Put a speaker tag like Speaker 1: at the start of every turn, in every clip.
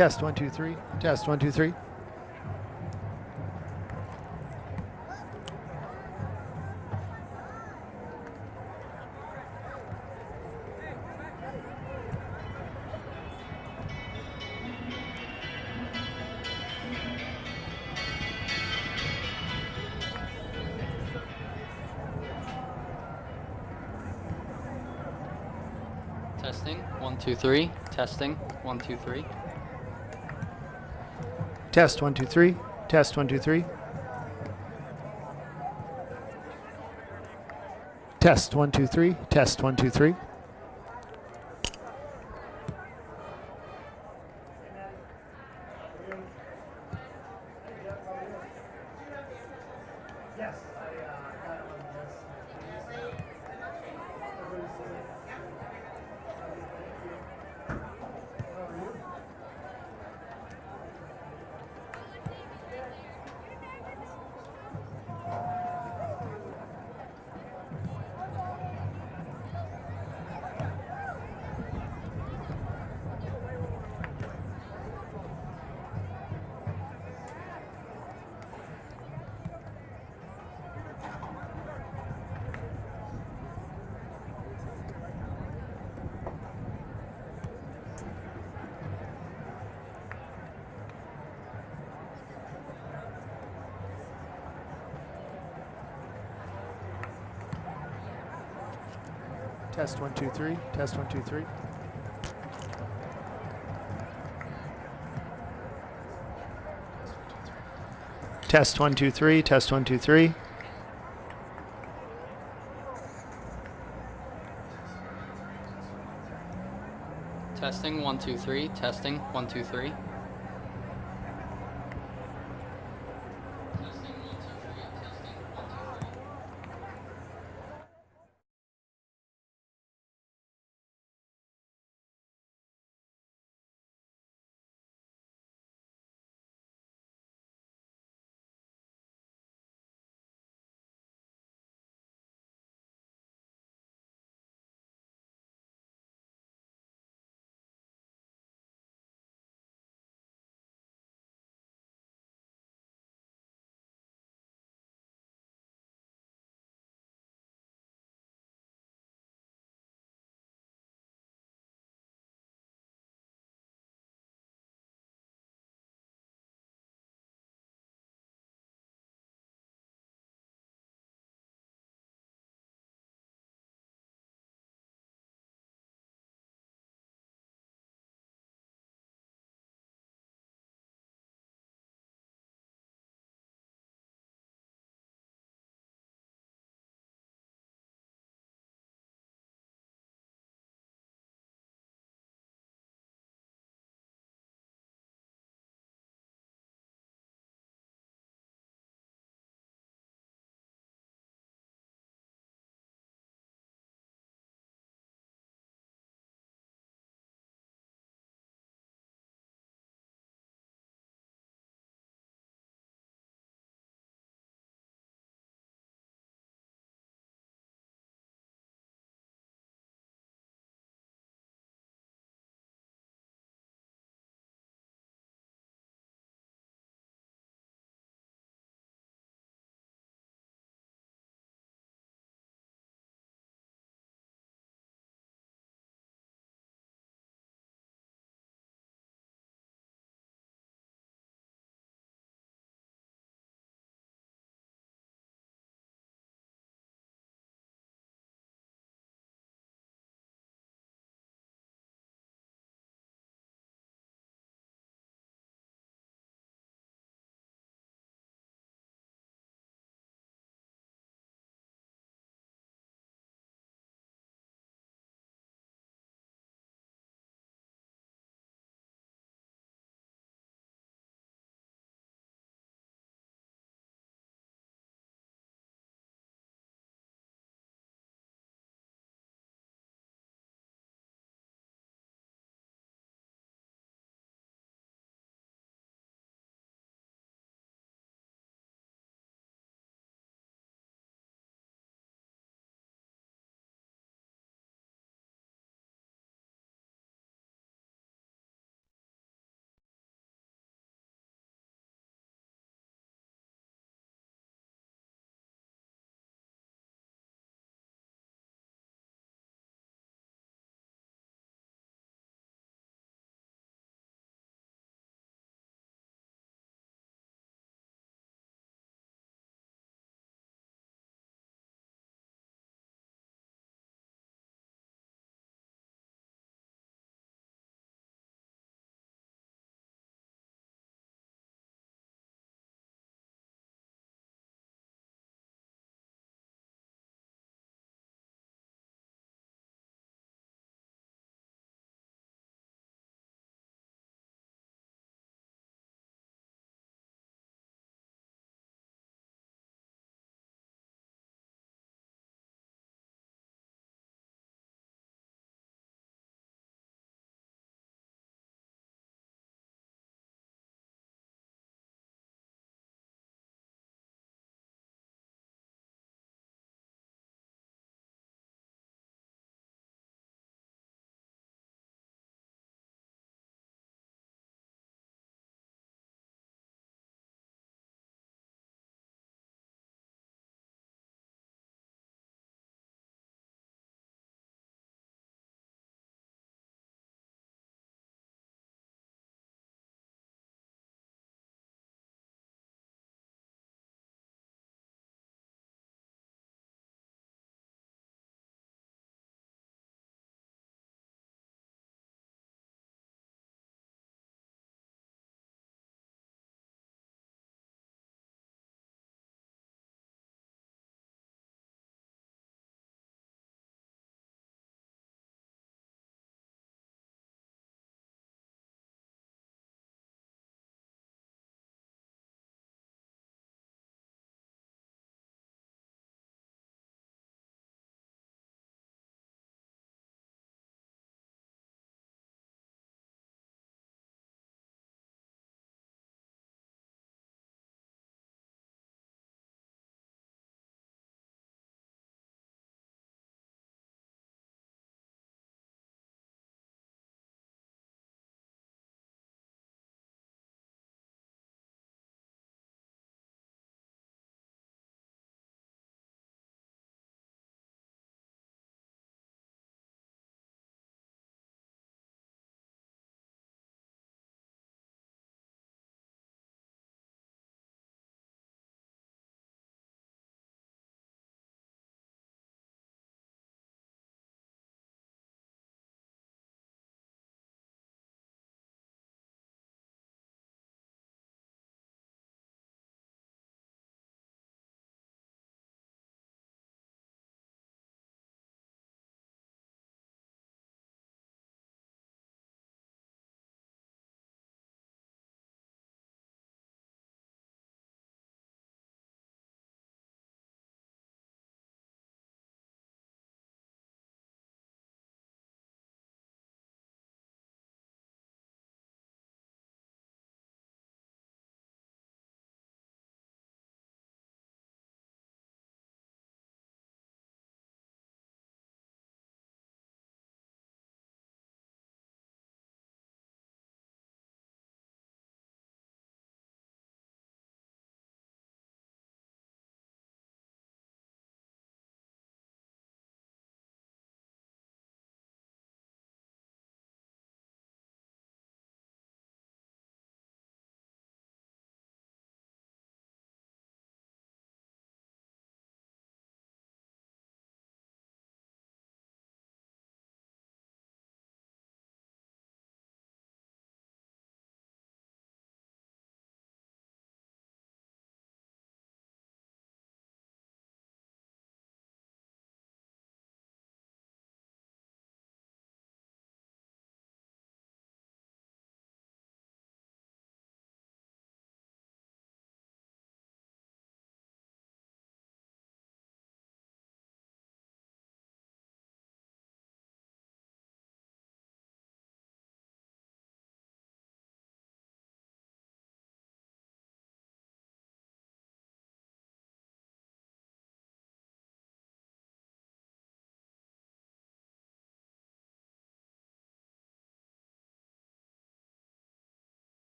Speaker 1: Test 1 2 3. Test 1 2 3.
Speaker 2: Testing 1 2 3. Testing 1 2 3.
Speaker 1: Test 1 2 3. Test 1 2 3. Test 1 2 3. Test 1 2 3. Test 1 2 3. Test 1 2 3. Test 1 2 3. Test 1 2 3.
Speaker 2: Testing 1 2 3. Testing 1 2 3.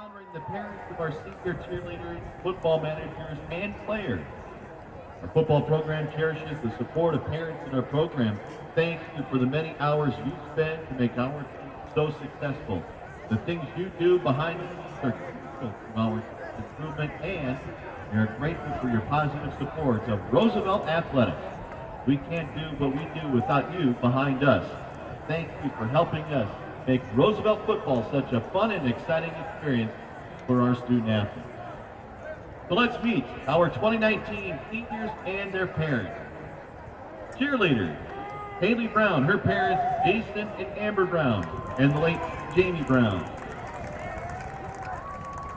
Speaker 3: honoring the parents of our senior cheerleaders, football managers, and players. Our football program cherishes the support of parents in our program. Thank you for the many hours you spend to make our team so successful. The things you do behind the scenes are crucial to our improvement, and we are grateful for your positive support of Roosevelt Athletics. We can't do what we do without you behind us. Thank you for helping us make Roosevelt football such a fun and exciting experience for our student athletes. So let's meet our 2019 seniors and their parents. Cheerleaders, Haley Brown, her parents Jason and Amber Brown, and the late Jamie Brown.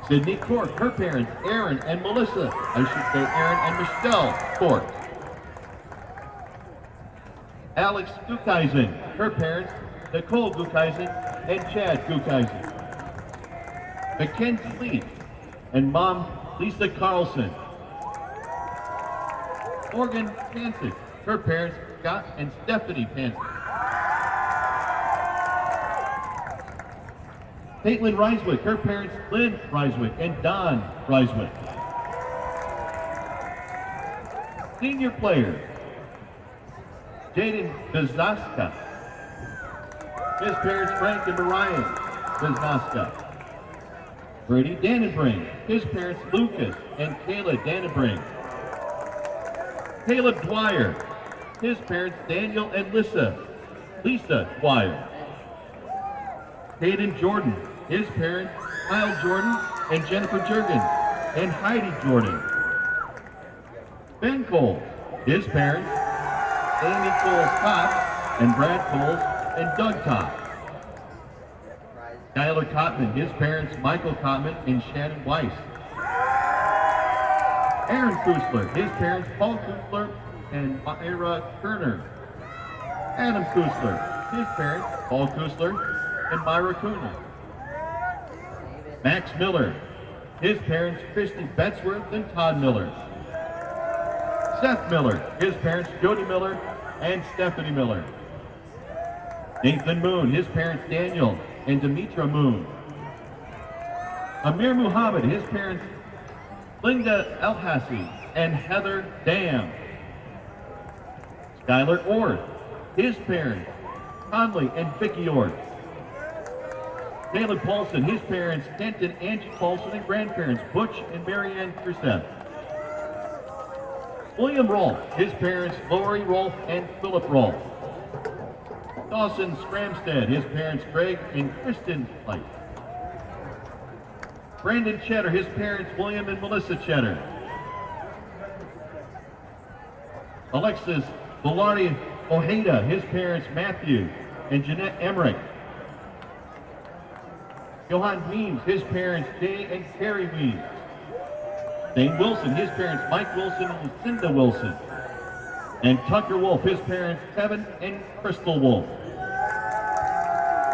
Speaker 3: Sydney Cork, her parents Aaron and Melissa, I should say Aaron and Michelle Cork. Alex Gukeisen, her parents Nicole Gukeisen and Chad Gukeisen. Mackenzie Lee and mom Lisa Carlson. Morgan Pancic, her parents Scott and Stephanie Pancic. Caitlin Reiswick, her parents Lynn Reiswick and Don Reiswick. Senior players, Jaden Bizaska, his parents Frank and Mariah Bizaska. Brady Dannenbring, his parents Lucas and Kayla Dannenbring. Caleb Dwyer, his parents Daniel and Lisa Dwyer. Hayden Jordan, his parents Kyle Jordan and Jennifer Jurgens and Heidi Jordan. Ben Cole, his parents Amy Coles-Kopp and Brad Coles and Doug Kopp. Tyler Cotman, his parents Michael Cotman and Shannon Weiss. Aaron Kusler, his parents Paul Kusler and Myra Kerner. Adam Kusler, his parents Paul Kusler and Myra Kuhner. Max Miller, his parents Christy Betzworth and Todd Miller. Seth Miller, his parents Jody Miller and Stephanie Miller. Nathan Moon, his parents Daniel and Demetra Moon. Amir Muhammad, his parents Linda Elhassi and Heather Dam. Skylar Orth, his parents Conley and Vicki Orth. Caleb Paulson, his parents Kent and Angie Paulson and grandparents Butch and Marianne Kruseth. William Rolfe, his parents Lori Rolfe and Philip Rolfe. Dawson Scramstead, his parents Greg and Kristen Light. Brandon Cheddar, his parents William and Melissa Cheddar. Alexis Velarde Ojeda, his parents Matthew and Jeanette Emmerich. Johan Weems, his parents Jay and Carrie Weems. Dane Wilson, his parents Mike Wilson and Lucinda Wilson. And Tucker Wolf, his parents Kevin and Crystal Wolf.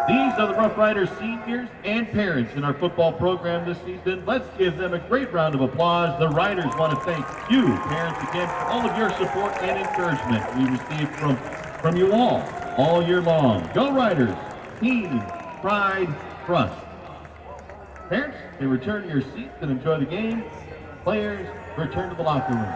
Speaker 3: These are the Rough Riders seniors and parents in our football program this season. Let's give them a great round of applause. The Riders want to thank you, parents, again for all of your support and encouragement we received from you all year long. Go Riders! Team, pride, trust. Parents, they return to your seats and enjoy the game. Players, return to the locker room.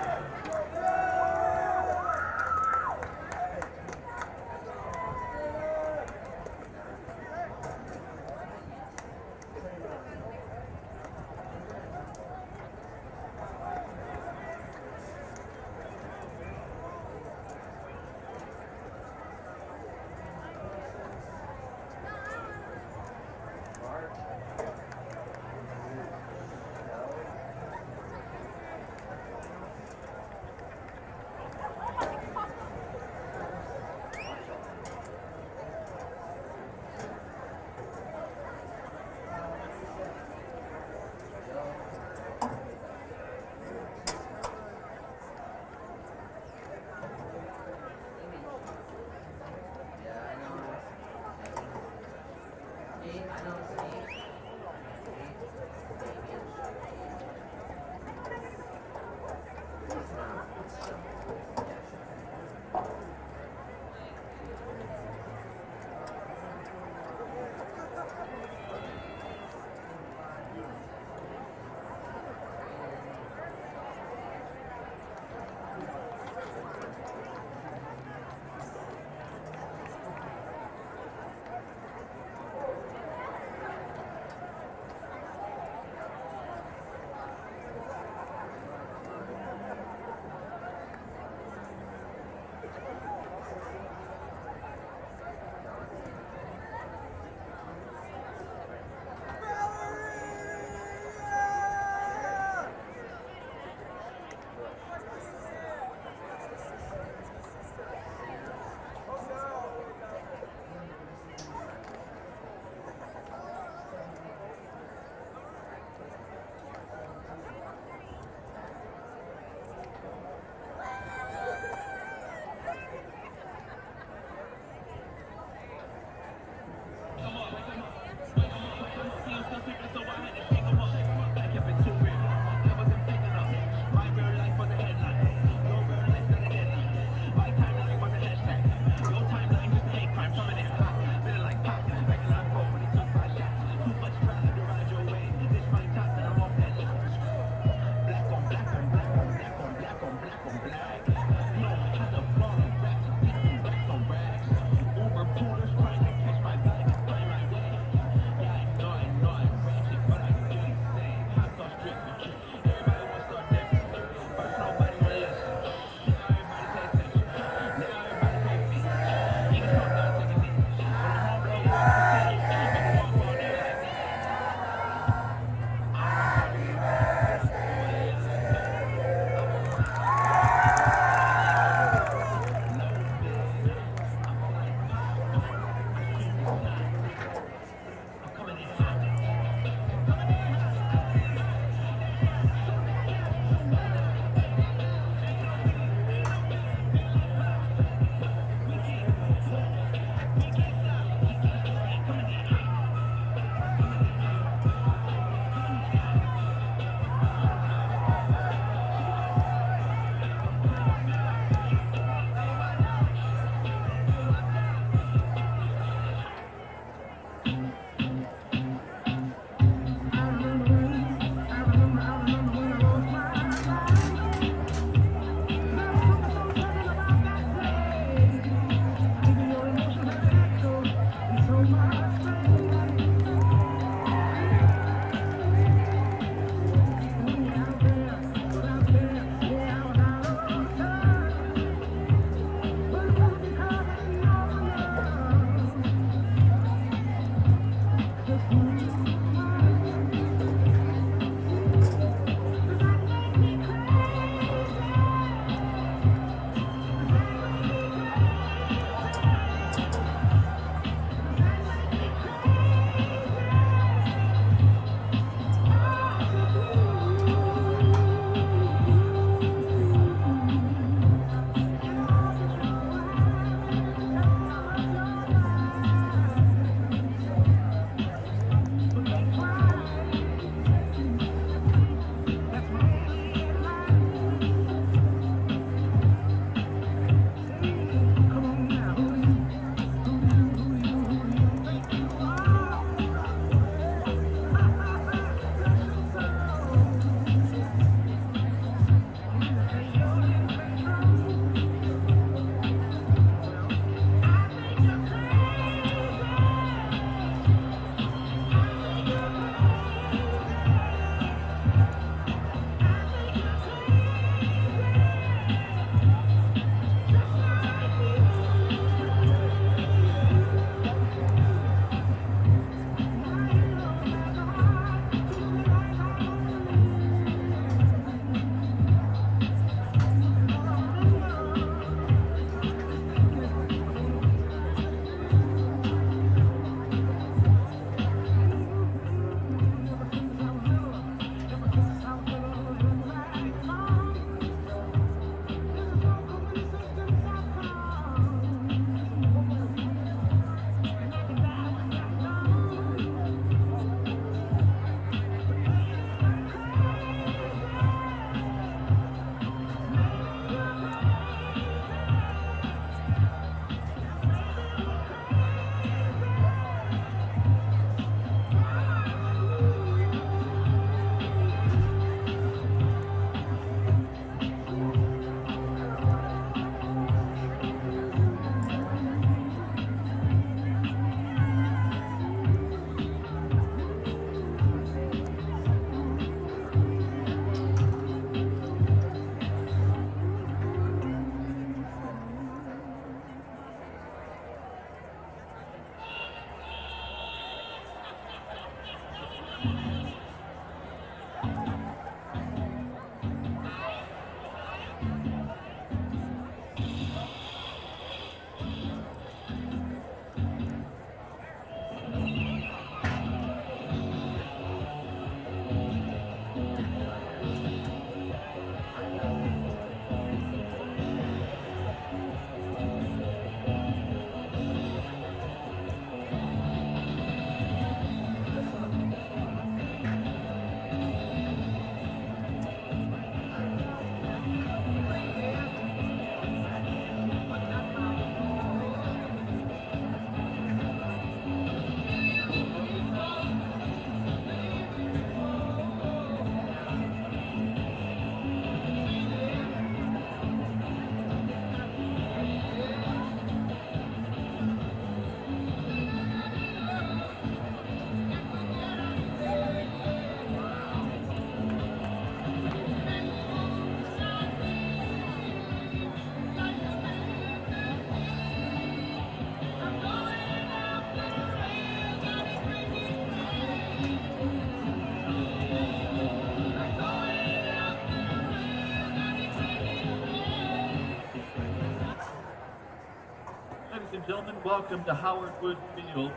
Speaker 3: Ladies and gentlemen, welcome to Howard Wood Field.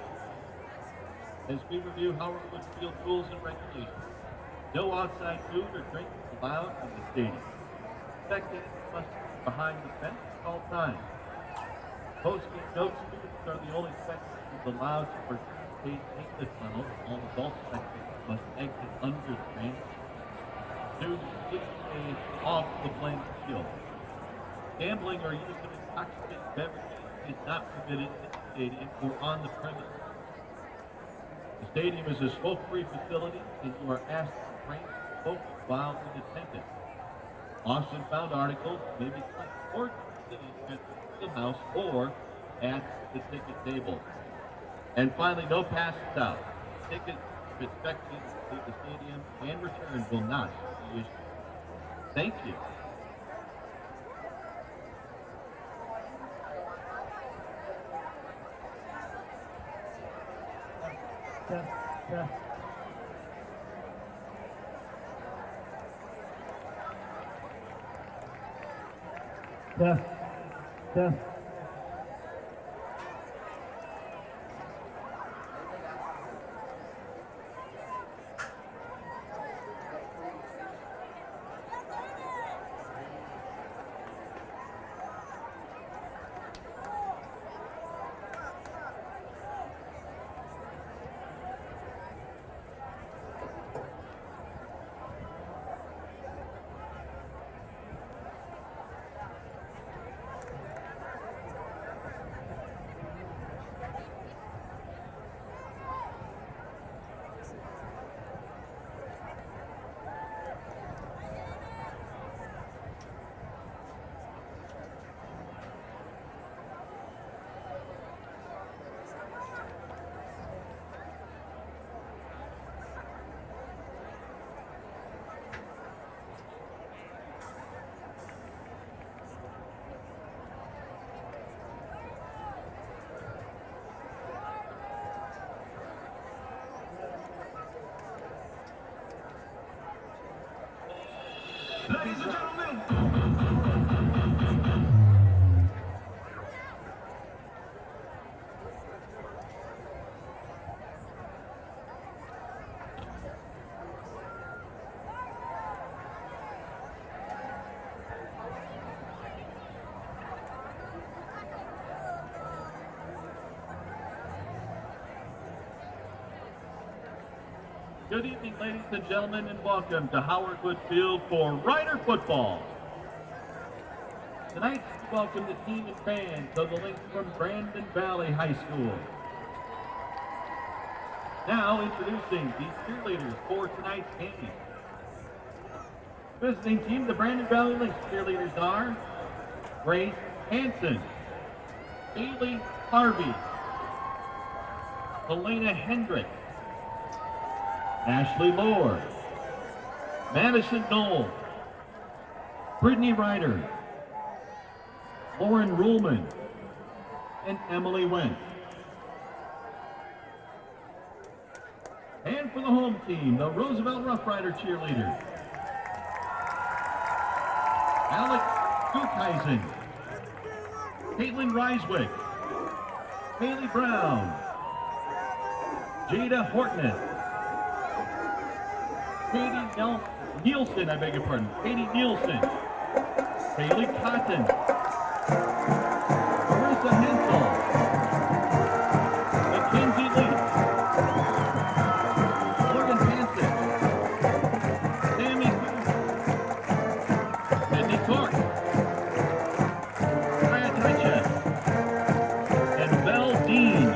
Speaker 3: As we review Howard Wood Field rules and regulations, no outside food or drink is allowed in the stadium. Spectators must be behind the fence at all times. Post-game note students are the only spectators allowed to participate in the tunnel. All adult spectators must exit under the ramp. Students please stay off the playing field. Gambling or use of intoxicating beverages is not permitted in the stadium or on the premises. The stadium is a smoke-free facility, and you are asked to refrain from smoking while in attendance. Lost and found articles may be collected or distributed at the house or at the ticket table. And finally, no passes out. Tickets for spectators to the stadium and return will not be issued. Thank you.
Speaker 4: Test, test. Test, test.
Speaker 3: Ladies and gentlemen, good evening, ladies and gentlemen, and welcome to Howard Wood Field for Rider Football. Tonight, we welcome the team and fans of the Lynx from Brandon Valley High School. Now, introducing the cheerleaders for tonight's game. Visiting team, the Brandon Valley Lynx cheerleaders are Grace Hanson, Bailey Harvey, Helena Hendrick, Ashley Lord, Madison Knoll, Brittany Ryder, Lauren Ruhlman, and Emily Wentz. And for the home team, the Roosevelt Rough Rider cheerleaders, Alex Gukheisen, Caitlin Reiswick, Haley Brown, Jada Hortness, Katie Nielsen, I beg your pardon, Katie Nielsen, Haley Cotton, Marissa Hensel, Mackenzie Lee, Morgan Hansen, Sammy Sue, Sydney Tork, Brad Hitchett, and Belle Dean.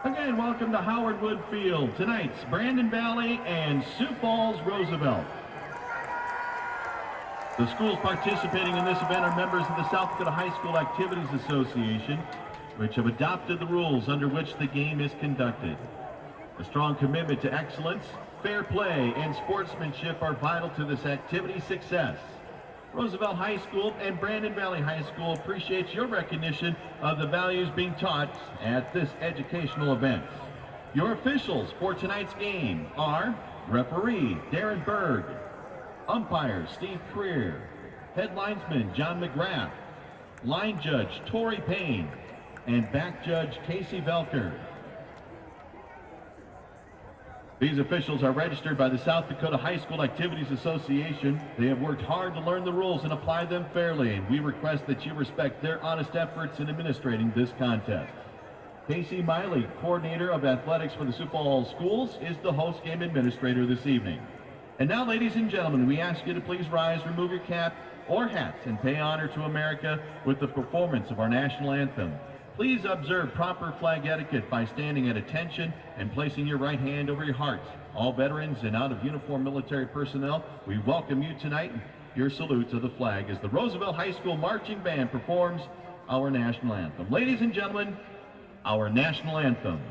Speaker 3: Again, welcome to Howard Wood Field. Tonight's Brandon Valley and Sioux Falls Roosevelt. The schools participating in this event are members of the South Dakota High School Activities Association, which have adopted the rules under which the game is conducted. A strong commitment to excellence, fair play, and sportsmanship are vital to this activity's success. Roosevelt High School and Brandon Valley High School appreciates your recognition of the values being taught at this educational event. Your officials for tonight's game are referee Darren Berg, umpire Steve Creer, head linesman John McGrath, line judge Tori Payne, and back judge Casey Velker. These officials are registered by the South Dakota High School Activities Association. They have worked hard to learn the rules and apply them fairly, and we request that you respect their honest efforts in administrating this contest. Casey Miley, coordinator of athletics for the Sioux Falls Schools, is the host game administrator this evening. And now, ladies and gentlemen, we ask you to please rise, remove your cap or hats, and pay honor to America with the performance of our national anthem. Please observe proper flag etiquette by standing at attention and placing your right hand over your heart. All veterans and out-of-uniform military personnel, we welcome you tonight. Your salute to the flag as the Roosevelt High School Marching Band performs our national anthem. Ladies and gentlemen, our national anthem.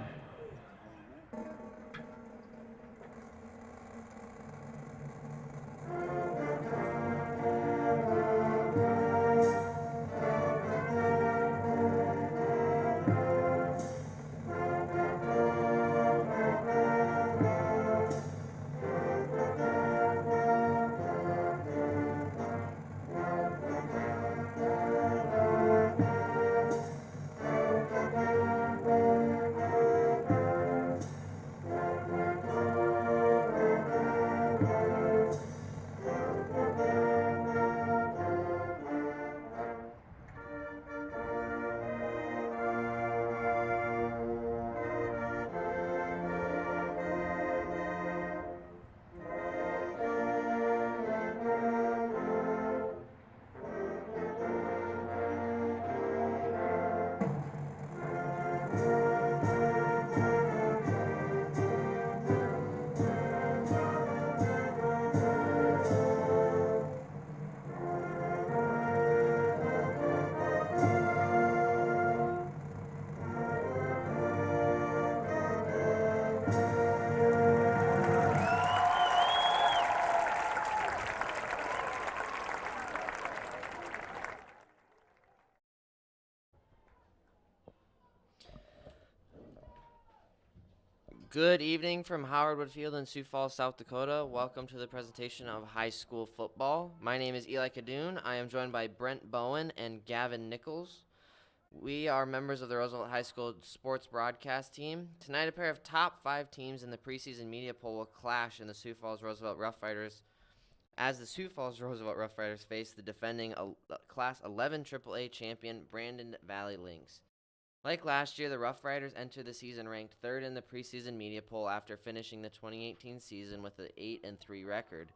Speaker 5: Good evening from Howard Wood Field in Sioux Falls, South Dakota. Welcome to the presentation of high school football. My name is Eli Cadoon. I am joined by Brent Bowen and Gavin Nichols. We are members of the Roosevelt High School sports broadcast team. Tonight, a pair of top 5 teams in the preseason media poll will clash in the Sioux Falls Roosevelt Rough Riders as the Sioux Falls Roosevelt Rough Riders face the defending Class 11 AAA champion Brandon Valley Lynx. Like last year, the Rough Riders entered the season ranked 3rd in the preseason media poll after finishing the 2018 season with an 8-3 record.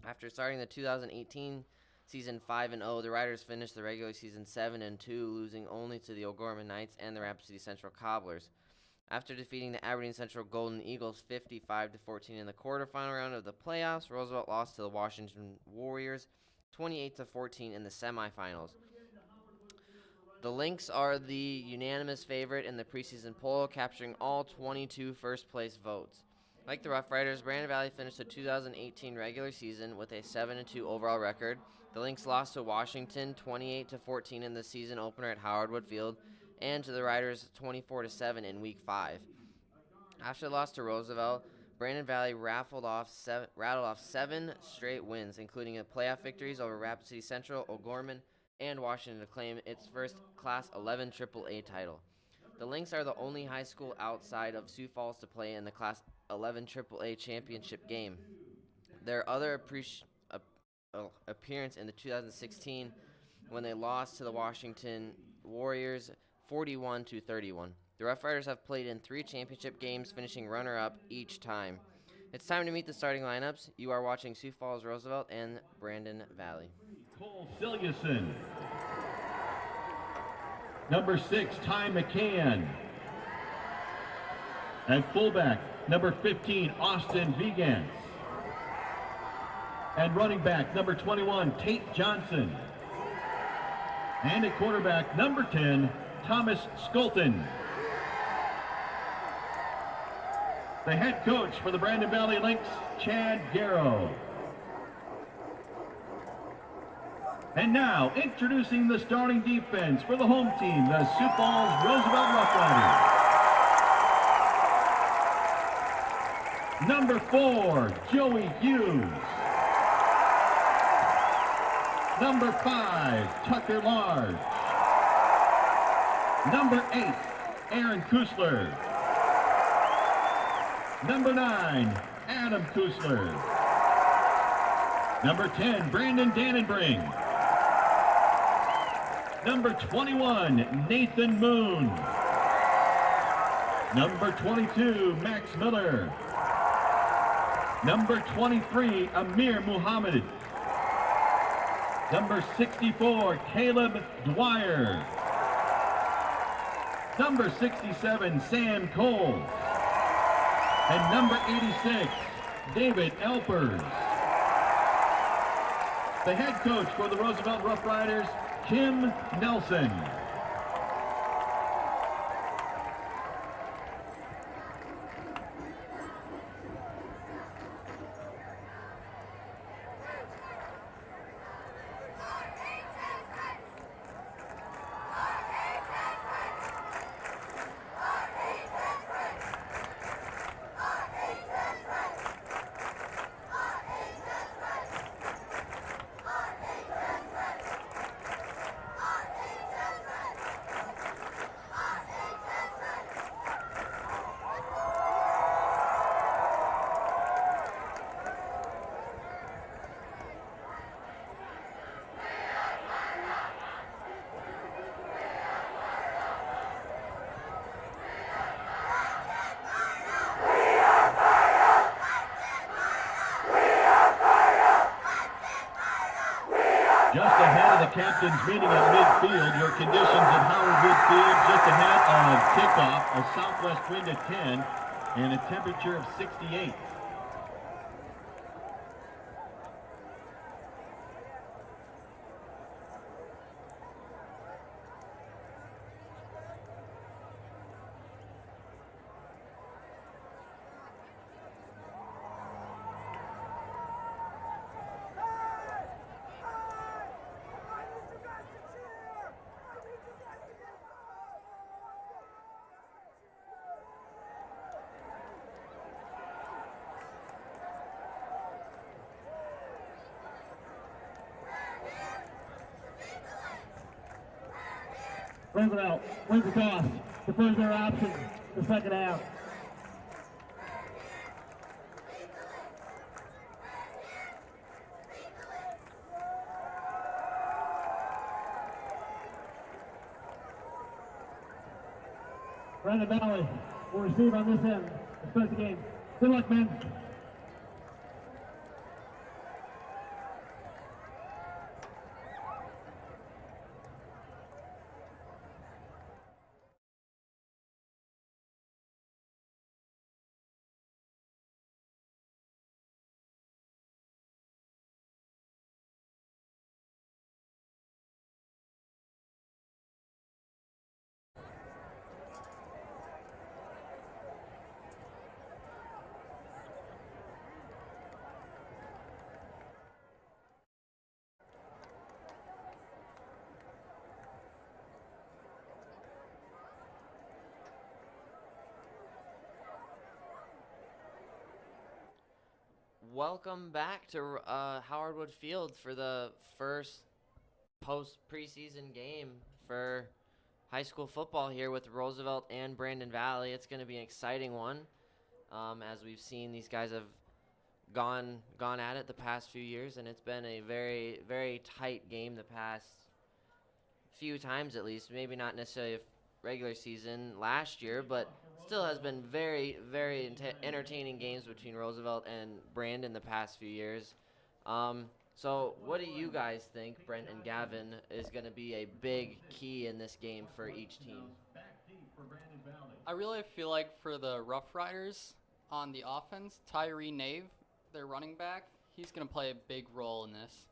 Speaker 5: After starting the 2018 season 5-0, the Riders finished the regular season 7-2, losing only to the O'Gorman Knights and the Rapid City Central Cobblers. After defeating the Aberdeen Central Golden Eagles 55-14 in the quarterfinal round of the playoffs, Roosevelt lost to the Washington Warriors 28-14 in the semifinals. The Lynx are the unanimous favorite in the preseason poll, capturing all 22 first-place votes. Like the Rough Riders, Brandon Valley finished the 2018 regular season with a 7-2 overall record. The Lynx lost to Washington 28-14 in the season opener at Howard Wood Field, and to the Riders 24-7 in Week 5. After the loss to Roosevelt, Brandon Valley rattled off 7 straight wins, including playoff victories over Rapid City Central, O'Gorman, and Washington to claim its first Class 11 AAA title. The Lynx are the only high school outside of Sioux Falls to play in the Class 11 AAA championship game. Their other appearance in the 2016 when they lost to the Washington Warriors 41-31. The Rough Riders have played in 3 championship games, finishing runner-up each time. It's time to meet the starting lineups. You are watching Sioux Falls Roosevelt and Brandon Valley.
Speaker 3: Cole Silliuson. Number 6, Ty McCann. At fullback, number 15, Austin Vigans. And running back, number 21, Tate Johnson. And at quarterback, number 10, Thomas Skolton. The head coach for the Brandon Valley Lynx, Chad Garrow. And now, introducing the starting defense for the home team, the Sioux Falls Roosevelt Roughriders. Number 4, Joey Hughes. Number 5, Tucker Large. Number 8, Aaron Kusler. Number 9, Adam Kusler. Number 10, Brandon Dannenbring. Number 21, Nathan Moon. Number 22, Max Miller. Number 23, Amir Muhammad. Number 64, Caleb Dwyer. Number 67, Sam Cole. And number 86, David Elpers. The head coach for the Roosevelt Roughriders, Kim Nelson. Just ahead of the captain's meeting at midfield, your conditions at Howard Wood Field just ahead of kickoff, a southwest wind at 10 and a temperature of 68.
Speaker 4: Brings it out, wins the toss, defers their option, the second half. Brandon Valley will receive on this end to start the game. Good luck, men.
Speaker 5: Welcome back to Howard Wood Field for the first post-preseason game for high school football here with Roosevelt and Brandon Valley. It's going to be an exciting one. As we've seen, these guys have gone at it the past few years, and it's been a very, very tight game the past few times at least. Maybe not necessarily a regular season last year, but still has been very, very entertaining games between Roosevelt and Brandon the past few years. So what do you guys think, Brent and Gavin, is going to be a big key in this game for each team?
Speaker 2: I really feel like for the Rough Riders on the offense, Tyree Nave, their running back, he's going to play a big role in this.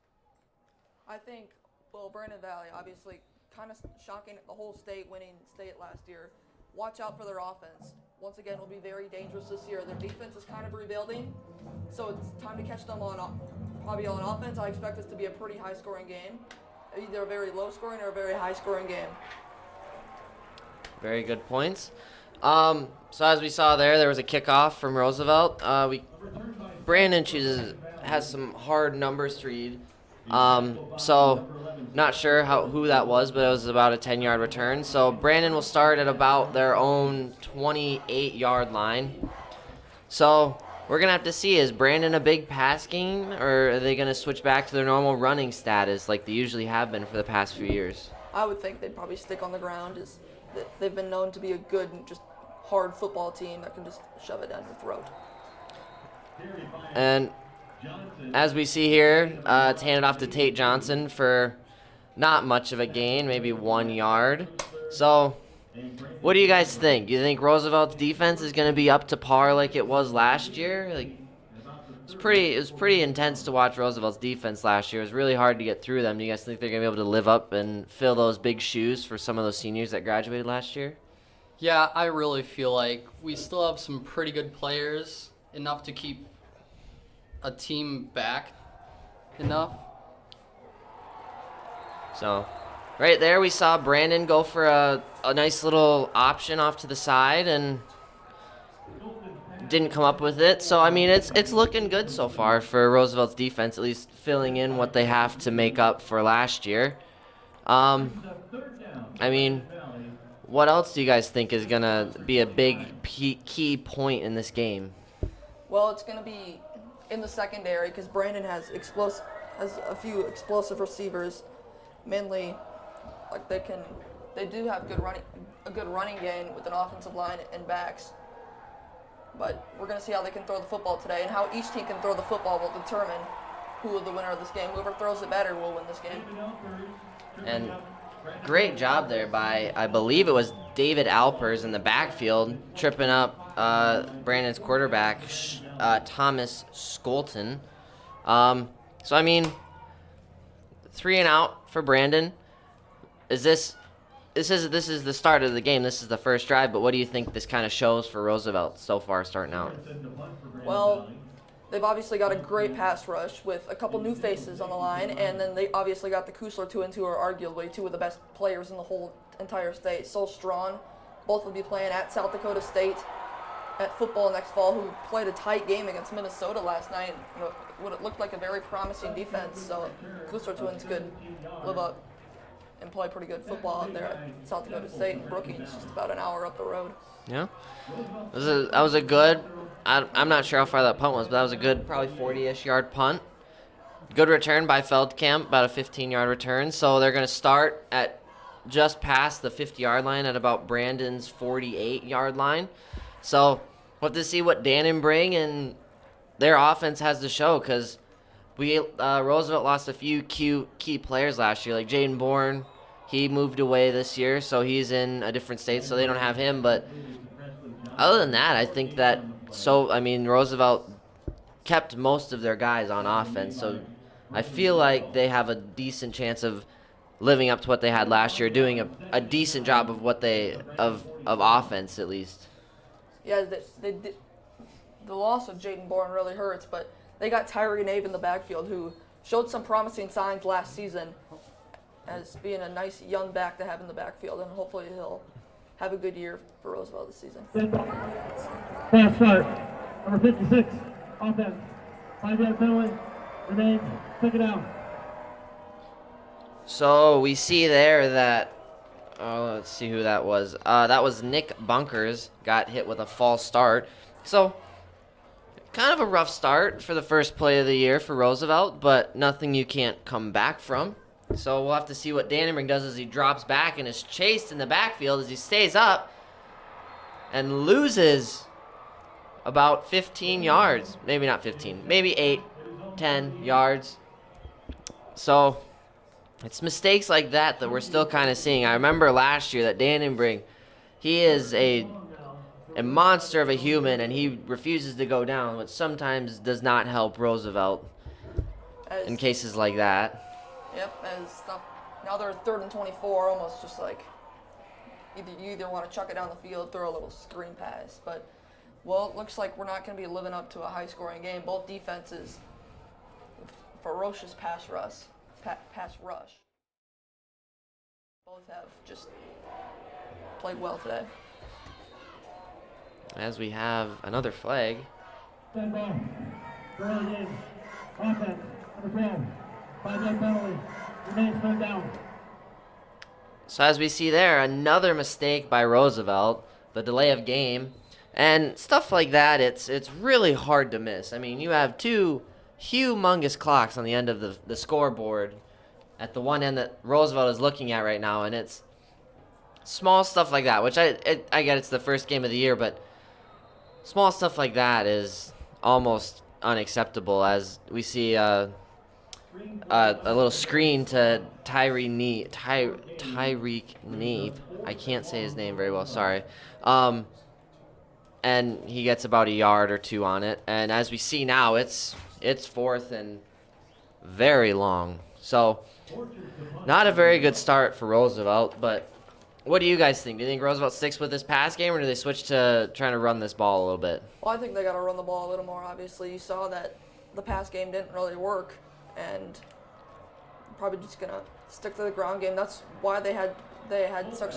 Speaker 6: I think, well, Brandon Valley, obviously, kind of shocking the whole state, winning state last year. Watch out for their offense. Once again, will be very dangerous this year. Their defense is kind of rebuilding, so it's time to catch them probably on offense. I expect this to be a pretty high-scoring game, either a very low-scoring or a very high-scoring game.
Speaker 5: Very good points. So as we saw there was a kickoff from Roosevelt. Brandon has some hard numbers to read. So not sure who that was, but it was about a 10-yard return. So Brandon will start at about their own 28-yard line. So we're going to have to see, is Brandon a big pass game, or are they going to switch back to their normal running status like they usually have been for the past few years?
Speaker 6: I would think they'd probably stick on the ground. They've been known to be a good, just hard football team that can just shove it down your throat.
Speaker 5: And as we see here, it's handed off to Tate Johnson for not much of a gain, maybe 1 yard. So what do you guys think? Do you think Roosevelt's defense is going to be up to par like it was last year? It was pretty intense to watch Roosevelt's defense last year. It was really hard to get through them. Do you guys think they're going to be able to live up and fill those big shoes for some of those seniors that graduated last year?
Speaker 2: Yeah, I really feel like we still have some pretty good players, enough to keep a team back enough.
Speaker 5: So right there we saw Brandon go for a nice little option off to the side and didn't come up with it. So, I mean, it's looking good so far for Roosevelt's defense, at least filling in what they have to make up for last year. I mean, what else do you guys think is going to be a big key point in this game?
Speaker 6: Well, it's going to be in the secondary because Brandon has a few explosive receivers. Mainly, like they do have a good running game with an offensive line and backs. But we're going to see how they can throw the football today, and how each team can throw the football will determine who is the winner of this game. Whoever throws it better will win this game.
Speaker 5: And great job there by, I believe it was David Alpers in the backfield, tripping up Brandon's quarterback, Thomas Skolton. So, I mean, 3 and out for Brandon. This is the start of the game. This is the first drive, but what do you think this kind of shows for Roosevelt so far starting out?
Speaker 6: Well, they've obviously got a great pass rush with a couple new faces on the line, and then they obviously got the Kusler twins, who are arguably two of the best players in the whole entire state. So strong. Both will be playing at South Dakota State at football next fall, who played a tight game against Minnesota last night. What it looked like a very promising defense. So Kusler twins could live up and play pretty good football out there at South Dakota State, and Brookings just about an hour up the road.
Speaker 5: Yeah, that was a good. I'm not sure how far that punt was, but that was a good, probably 40-ish yard punt. Good return by Feldkamp, about a 15-yard return. So they're going to start at just past the 50-yard line at about Brandon's 48-yard line. So we'll have to see what Dannenbring and their offense has to show, because Roosevelt lost a few key players last year, like Jaden Bourne. He moved away this year, so he's in a different state, so they don't have him. But other than that, I think that Roosevelt kept most of their guys on offense, so I feel like they have a decent chance of living up to what they had last year, doing a decent job of what of offense at least.
Speaker 6: Yeah, the loss of Jaden Bourne really hurts, but they got Tyree Nave in the backfield, who showed some promising signs last season as being a nice young back to have in the backfield, and hopefully he'll have a good year for Roosevelt this season.
Speaker 4: Fast start. Number 56, offense. 5-yard penalty. Remains. Take it down.
Speaker 5: So we see there that, let's see who that was. That was Nick Bunkers, got hit with a false start. So kind of a rough start for the first play of the year for Roosevelt, but nothing you can't come back from. So we'll have to see what Dannenbring does as he drops back and is chased in the backfield as he stays up and loses about 15 yards. Maybe not 15, maybe 8, 10 yards. So it's mistakes like that we're still kind of seeing. I remember last year that Dannenbring, he is a a monster of a human, and he refuses to go down, which sometimes does not help Roosevelt in cases like that.
Speaker 6: Yep, now they're 3rd and 24, almost just like you either want to chuck it down the field, throw a little screen pass. But, well, it looks like we're not going to be living up to a high-scoring game. Both defenses, ferocious pass rush. Both have just played well today.
Speaker 5: As we have another flag.
Speaker 4: Stand ball. Early game. Offense. Number 12. 5-yard penalty. Remains third down.
Speaker 5: So as we see there, another mistake by Roosevelt, the delay of game, and stuff like that, it's really hard to miss. I mean, you have two humongous clocks on the end of the scoreboard at the one end that Roosevelt is looking at right now, and it's small stuff like that, which I get it's the first game of the year, but small stuff like that is almost unacceptable, as we see a little screen to Tyreek Neep. I can't say his name very well, sorry. And he gets about a yard or two on it. And as we see now, it's 4th and very long. So not a very good start for Roosevelt, but what do you guys think? Do you think Roosevelt sticks with this pass game, or do they switch to trying to run this ball a little bit?
Speaker 6: Well, I think they got to run the ball a little more, obviously. You saw that the pass game didn't really work, and probably just going to stick to the ground game. That's why they had such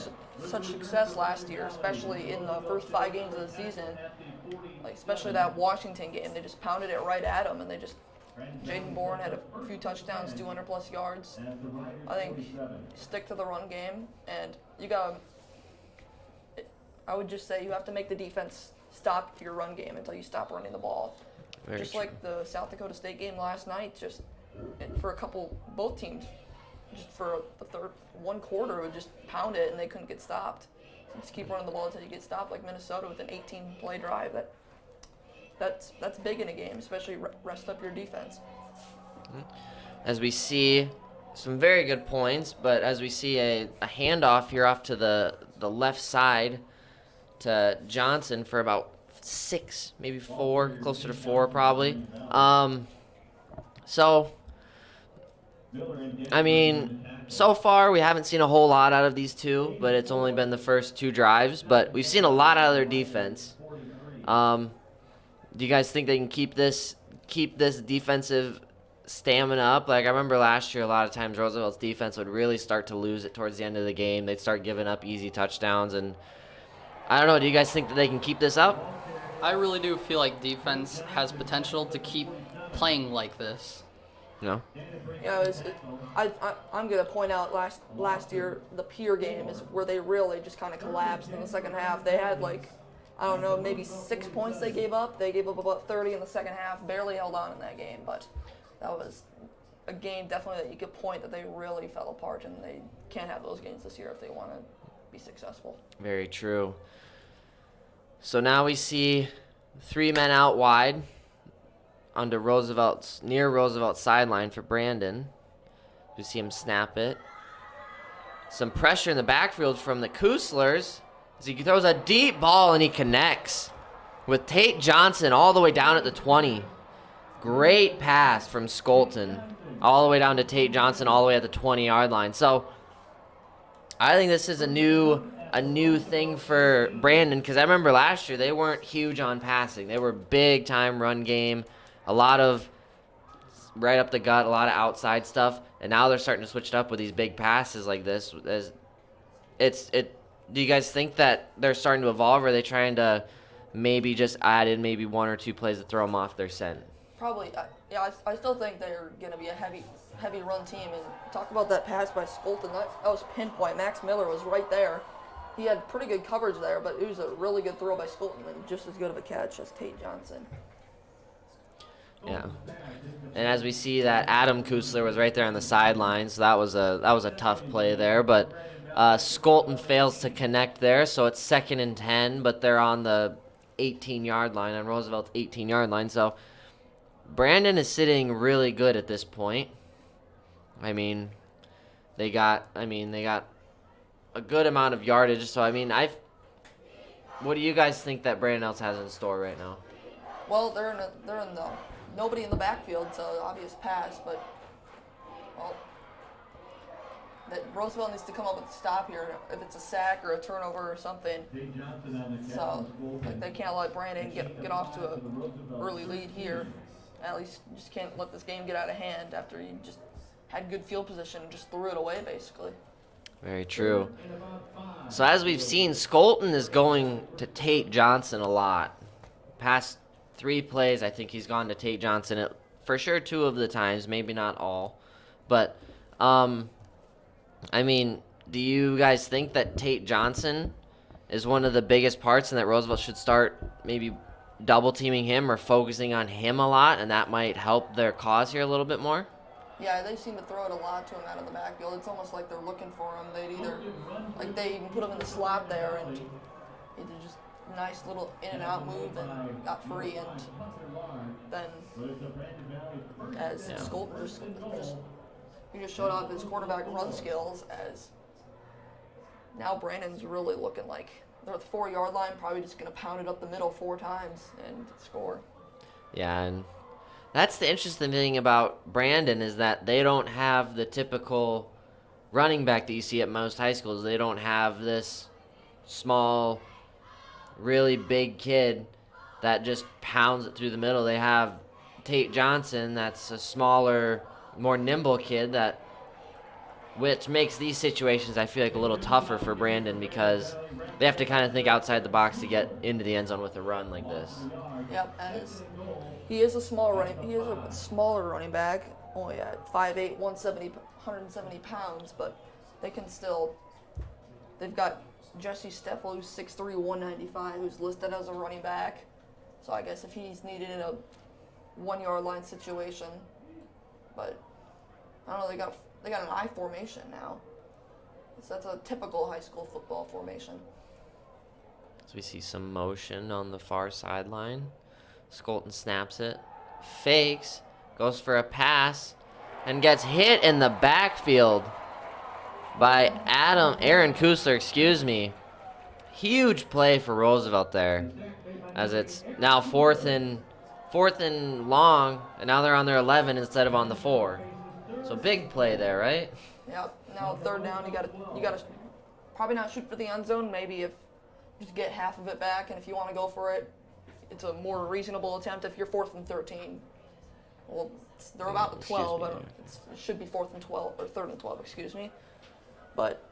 Speaker 6: success last year, especially in the first 5 games of the season. Like, especially that Washington game. They just pounded it right at them, and Jaden Bourne had a few touchdowns, 200-plus yards. I think stick to the run game, and I would just say you have to make the defense stop your run game until you stop running the ball.
Speaker 5: Very
Speaker 6: just
Speaker 5: true.
Speaker 6: like the South Dakota State game last night, both teams, just for one quarter, would just pound it and they couldn't get stopped. So just keep running the ball until you get stopped, like Minnesota with an 18-play drive. That's big in a game, especially rest up your defense.
Speaker 5: As we see some very good points, but as we see a handoff here off to the left side to Johnson for about 6, maybe 4, closer to 4 probably. So, I mean, so far we haven't seen a whole lot out of these two, but it's only been the first 2 drives. But we've seen a lot out of their defense. Do you guys think they can keep this defensive stamina up? Like, I remember last year, a lot of times Roosevelt's defense would really start to lose it towards the end of the game. They'd start giving up easy touchdowns, and I don't know. Do you guys think that they can keep this up?
Speaker 2: I really do feel like defense has potential to keep playing like this.
Speaker 5: No.
Speaker 6: Yeah, I'm gonna point out last year the Pier game is where they really just kind of collapsed in the second half. They had maybe 6 points they gave up. They gave up about 30 in the second half. Barely held on in that game, but that was a game definitely that you could point that they really fell apart, and they can't have those games this year if they want to be successful.
Speaker 5: Very true. So now we see 3 men out wide near Roosevelt's sideline for Brandon. We see him snap it. Some pressure in the backfield from the Kuslers as he throws a deep ball and he connects with Tate Johnson all the way down at the 20. Great pass from Skolton all the way down to Tate Johnson all the way at the 20-yard line. So I think this is a new thing for Brandon, because I remember last year they weren't huge on passing. They were big time run game, a lot of right up the gut, a lot of outside stuff, and now they're starting to switch it up with these big passes like this. Do you guys think that they're starting to evolve, or are they trying to maybe just add in maybe 1 or 2 plays to throw them off their scent?
Speaker 6: Probably, yeah. I still think they're going to be a heavy run team. And talk about that pass by Skolton. That was pinpoint. Max Miller was right there. He had pretty good coverage there, but it was a really good throw by Skolton and just as good of a catch as Tate Johnson.
Speaker 5: Yeah. And as we see that Adam Kusler was right there on the sideline, so that was a tough play there. But Skolton fails to connect there, so it's 2nd and 10, but they're on the 18-yard line, on Roosevelt's 18-yard line. So Brandon is sitting really good at this point. I mean, they got a good amount of yardage. So I mean, what do you guys think that Brandon else has in store right now?
Speaker 6: Well, they're in the nobody in the backfield, so obvious pass. But well, that Roosevelt needs to come up with a stop here if it's a sack or a turnover or something. So like, they can't let Brandon get off to an early lead here. At least you just can't let this game get out of hand after you just had good field position and just threw it away basically.
Speaker 5: Very true. So as we've seen, Skolton is going to Tate Johnson a lot. Past 3 plays, I think he's gone to Tate Johnson for sure 2 of the times, maybe not all. But, I mean, do you guys think that Tate Johnson is one of the biggest parts and that Roosevelt should start maybe double teaming him or focusing on him a lot, and that might help their cause here a little bit more?
Speaker 6: Yeah, they seem to throw it a lot to him out of the backfield. It's almost like they're looking for him. They even put him in the slot there, and he did just a nice little in and out move and got free. And then as Skolton he just showed off his quarterback run skills. As now Brandon's really looking like they're at the 4-yard line, probably just gonna pound it up the middle 4 times and score.
Speaker 5: Yeah, and that's the interesting thing about Brandon is that they don't have the typical running back that you see at most high schools. They don't have this small, really big kid that just pounds it through the middle. They have Tate Johnson, that's a smaller, more nimble kid, which makes these situations, I feel like, a little tougher for Brandon because they have to kind of think outside the box to get into the end zone with a run like this.
Speaker 6: Yep, as he is a smaller running back, only at 5'8", 170 pounds, but they've got Jesse Steffel, who's 6'3", 195, who's listed as a running back. So I guess if he's needed in a 1-yard line situation, but I don't know, they got an I formation now. So that's a typical high school football formation.
Speaker 5: So we see some motion on the far sideline. Skolton snaps it, fakes, goes for a pass, and gets hit in the backfield by Aaron Kusler, Huge play for Roosevelt there, as it's now fourth and long, and now they're on their 11 instead of on the 4. So big play there, right?
Speaker 6: Yep. Now 3rd down, you gotta probably not shoot for the end zone. Maybe if just get half of it back, and if you want to go for it, it's a more reasonable attempt. If you're 4th and 13, well, they're about the 12. It should be 4th and 12 or 3rd and 12, excuse me. But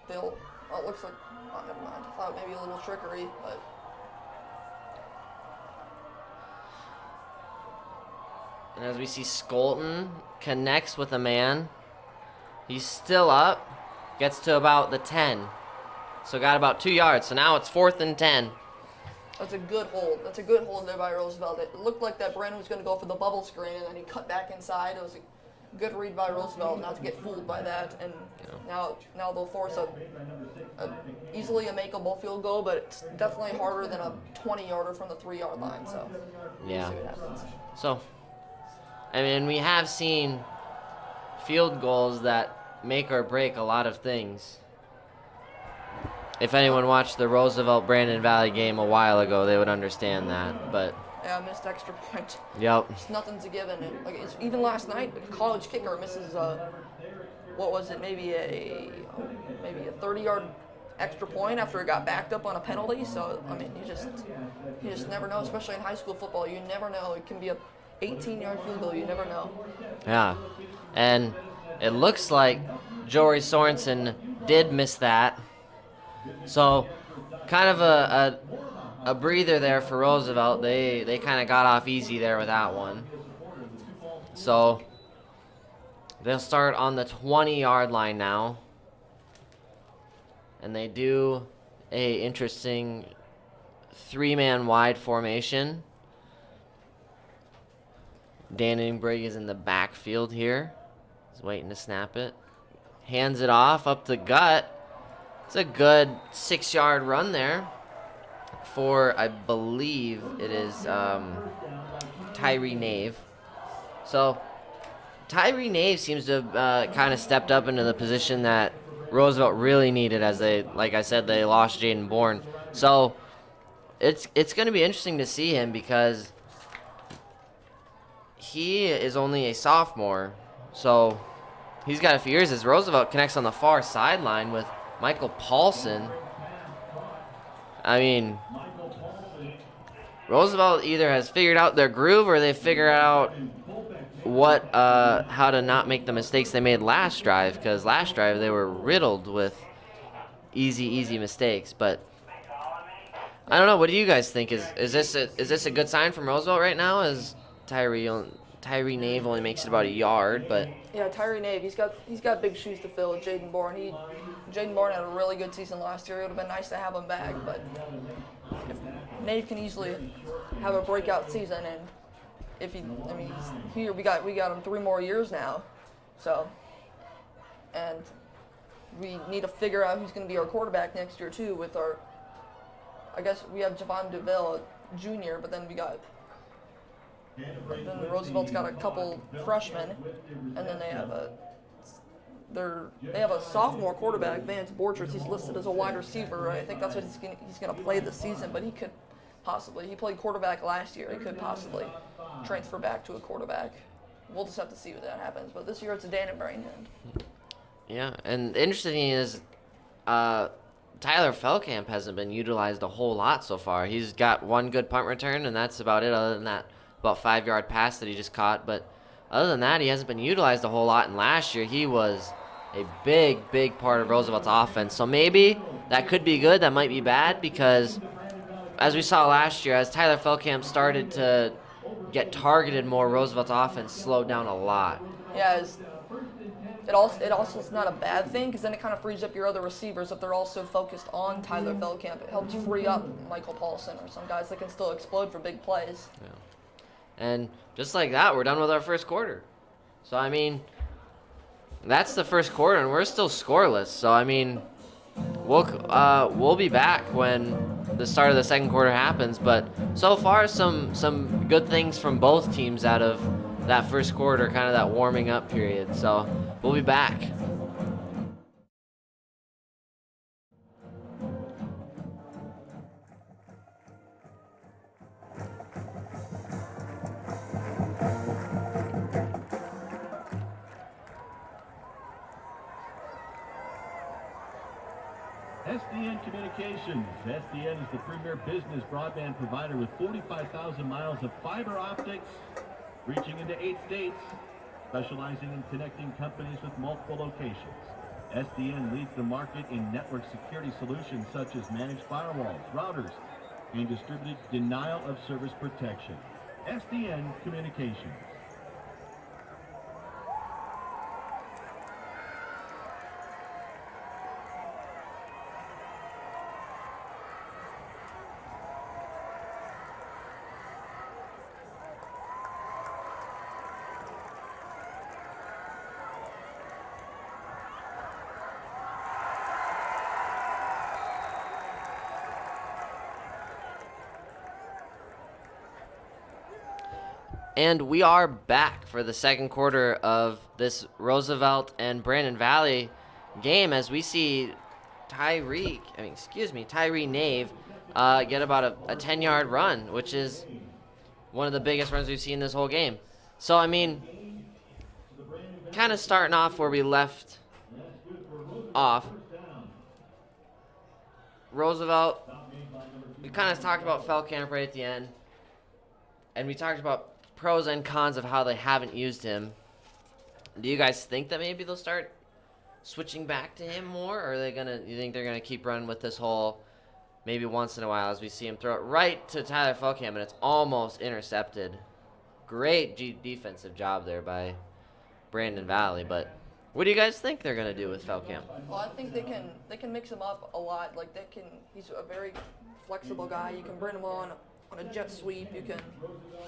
Speaker 6: it looks like, oh, never mind. I thought maybe a little trickery, but.
Speaker 5: And as we see, Skolton connects with a man. He's still up. Gets to about the 10. So got about 2 yards. So now it's 4th and 10.
Speaker 6: That's a good hold. That's a good hold there by Roosevelt. It looked like that Brandon was going to go for the bubble screen, and then he cut back inside. It was a good read by Roosevelt not to get fooled by that. And now they'll force easily a makeable field goal, but it's definitely harder than a 20-yarder from the 3-yard line. So
Speaker 5: yeah.
Speaker 6: We'll see what happens.
Speaker 5: So, I mean, we have seen field goals that make or break a lot of things. If anyone watched the Roosevelt-Brandon Valley game a while ago, they would understand that. But
Speaker 6: yeah, missed extra point.
Speaker 5: Yep.
Speaker 6: Just nothing's a given. Even last night, a college kicker misses what was it? Maybe a 30-yard extra point after it got backed up on a penalty. So I mean, you just never know, especially in high school football. You never know. It can be a 18-yard field goal. You never know.
Speaker 5: Yeah, and it looks like Jory Sorensen did miss that. So, kind of a breather there for Roosevelt. They kind of got off easy there with that one. So, they'll start on the 20-yard line now. And they do a interesting 3-man wide formation. Dannenbrink is in the backfield here. He's waiting to snap it. Hands it off up the gut. It's a good 6-yard run there for, I believe it is Tyree Nave. So Tyree Nave seems to have kind of stepped up into the position that Roosevelt really needed, as they, like I said, they lost Jaden Bourne. So it's going to be interesting to see him because he is only a sophomore. So he's got a few years as Roosevelt connects on the far sideline with Michael Paulson. I mean, Roosevelt either has figured out their groove or they figure out how to not make the mistakes they made last drive, because last drive they were riddled with easy mistakes. But I don't know. What do you guys think? Is this a good sign from Roosevelt right now? As Tyree Nave only makes it about a yard, but
Speaker 6: Yeah, Tyree Nave, he's got big shoes to fill. Jaden Bourne, Jaden Bourne had a really good season last year. It would have been nice to have him back, but if Nave can easily have a breakout season, and if he's here, we got him 3 more years now, so, and we need to figure out who's going to be our quarterback next year too. With I guess we have Javon DeVille Jr., but then Roosevelt's got a couple freshmen, and then they have a sophomore quarterback, Vance Borchers. He's listed as a wide receiver. I think that's what he's gonna play this season, but he played quarterback last year. He could possibly transfer back to a quarterback. We'll just have to see what that happens. But this year it's a Danenberg end.
Speaker 5: yeah. And the interesting thing is, Tyler Feldkamp hasn't been utilized a whole lot so far. He's got 1 good punt return, and that's about it. Other than that, about 5-yard pass that he just caught. But other than that, he hasn't been utilized a whole lot. And last year, he was a big part of Roosevelt's offense. So maybe that could be good. That might be bad, because as we saw last year, as Tyler Feldkamp started to get targeted more, Roosevelt's offense slowed down a lot.
Speaker 6: Yeah, it also is not a bad thing, because then it kind of frees up your other receivers if they're also focused on Tyler Feldkamp. It helps free up Michael Paulson or some guys that can still explode for big plays.
Speaker 5: Yeah. And just like that, we're done with our first quarter. So, I mean, that's the first quarter, and we're still scoreless. So, I mean, we'll be back when the start of the second quarter happens. But so far, some good things from both teams out of that first quarter, kind of that warming up period. So, we'll be back.
Speaker 3: SDN Communications. SDN is the premier business broadband provider with 45,000 miles of fiber optics reaching into 8 states, specializing in connecting companies with multiple locations. SDN leads the market in network security solutions such as managed firewalls, routers, and distributed denial of service protection. SDN Communications.
Speaker 5: And we are back for the second quarter of this Roosevelt and Brandon Valley game, as we see Tyree Nave get about a 10-yard run, which is one of the biggest runs we've seen this whole game. So, I mean, kind of starting off where we left off. Roosevelt, we kind of talked about Feldkamp right at the end, and we talked about pros and cons of how they haven't used him. Do you guys think that maybe they'll start switching back to him more, or you think they're gonna keep running with this whole maybe once in a while as we see him throw it right to Tyler Feldkamp and it's almost intercepted? Great defensive job there by Brandon Valley, but what do you guys think they're gonna do with Feldkamp?
Speaker 6: Well, I think they can mix him up a lot. Like he's a very flexible guy. You can bring him on a jet sweep. You can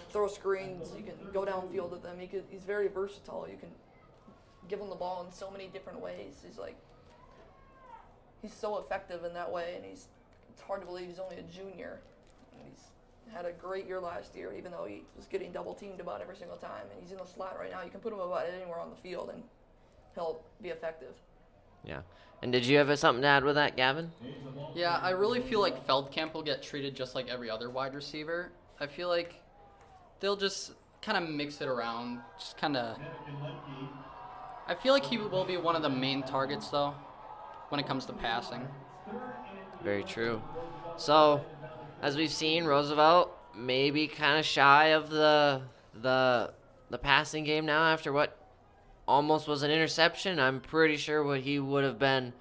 Speaker 6: throw screens. You can go downfield with him. He's very versatile. You can give him the ball in so many different ways. He's so effective in that way, and it's hard to believe he's only a junior. And he's had a great year last year, even though he was getting double teamed about every single time. And he's in the slot right now. You can put him about anywhere on the field, and he'll be effective.
Speaker 5: Yeah. And did you have something to add with that, Gavin?
Speaker 2: Yeah, I really feel like Feldkamp will get treated just like every other wide receiver. I feel like they'll just kind of mix it around. Just kind of. I feel like he will be one of the main targets, though, when it comes to passing.
Speaker 5: Very true. So, as we've seen, Roosevelt maybe kind of shy of the passing game now after what almost was an interception. I'm pretty sure what he would have been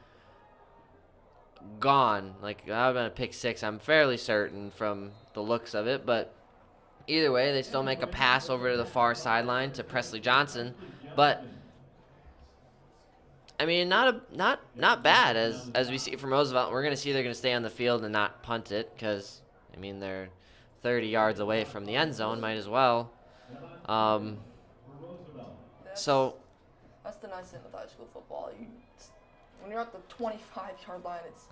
Speaker 5: gone. Like, that would have been a pick six. I'm fairly certain from the looks of it. But either way, they still make a pass over to the far sideline to Presley Johnson. But I mean, not bad as we see from Roosevelt. We're going to see they're going to stay on the field and not punt it because, I mean, they're 30 yards away from the end zone. Might as well. So
Speaker 6: That's the nice thing with high school football. When you're at the 25-yard line, it's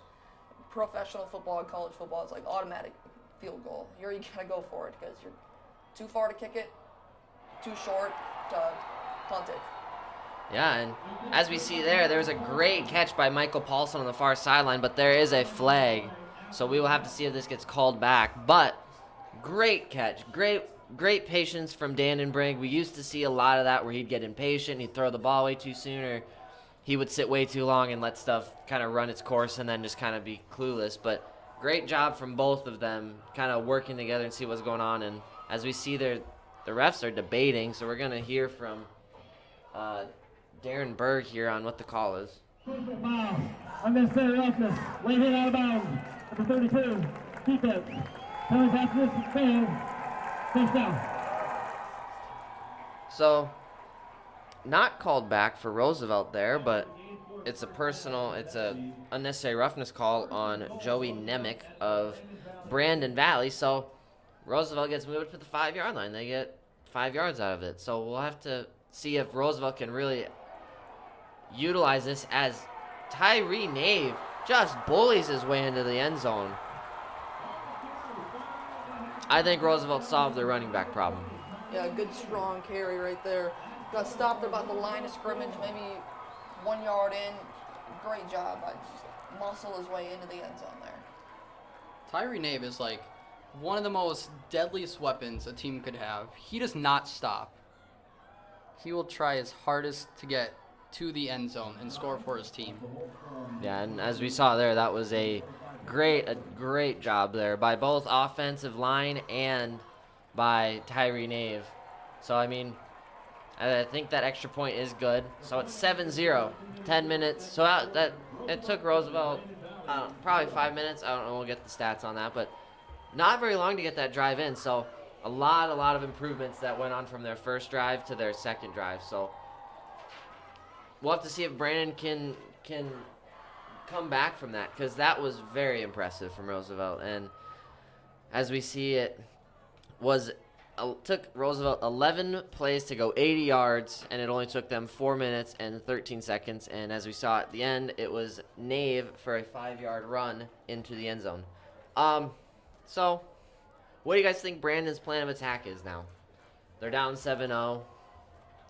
Speaker 6: professional football and college football. It's like automatic field goal. Here you gotta go for it because you're too far to kick it, too short to punt it.
Speaker 5: yeah, and as we see there's a great catch by Michael Paulson on the far sideline, but there is a flag, so we will have to see if this gets called back. But great catch, great patience from Dandenbrink. We used to see a lot of that where he'd get impatient, he'd throw the ball way too soon, or he would sit way too long and let stuff kind of run its course and then just kind of be clueless. But great job from both of them kind of working together and see what's going on. And as we see there, the refs are debating, so we're going to hear from Darren Berg here on what the call is.
Speaker 4: Wow. Unnecessary roughness. Late hit out of bounds. Number 32. Defense. Penalties after this failed. First down.
Speaker 5: So, not called back for Roosevelt there, but it's a unnecessary roughness call on Joey Nemec of Brandon Valley. So, Roosevelt gets moved to the 5-yard line. They get 5 yards out of it. So, we'll have to see if Roosevelt can really utilize this as Tyree Nave just bullies his way into the end zone. I think Roosevelt solved their running back problem.
Speaker 6: Yeah, good strong carry right there. Got stopped about the line of scrimmage, maybe 1 yard in. Great job. I just muscle his way into the end zone there.
Speaker 2: Tyree Nave is like one of the most deadliest weapons a team could have. He does not stop. He will try his hardest to get to the end zone and score for his team.
Speaker 5: Yeah, and as we saw there, that was a great job there by both offensive line and by Tyree Nave. So, I mean, I think that extra point is good. So it's 7-0, 10 minutes. So that it took Roosevelt probably 5 minutes. I don't know, we'll get the stats on that, but not very long to get that drive in. So a lot of improvements that went on from their first drive to their second drive. So we'll have to see if Brandon can come back from that, because that was very impressive from Roosevelt. And as we see, it took Roosevelt 11 plays to go 80 yards, and it only took them 4 minutes and 13 seconds. And as we saw at the end, it was Nave for a 5-yard run into the end zone. So what do you guys think Brandon's plan of attack is now? They're down 7-0.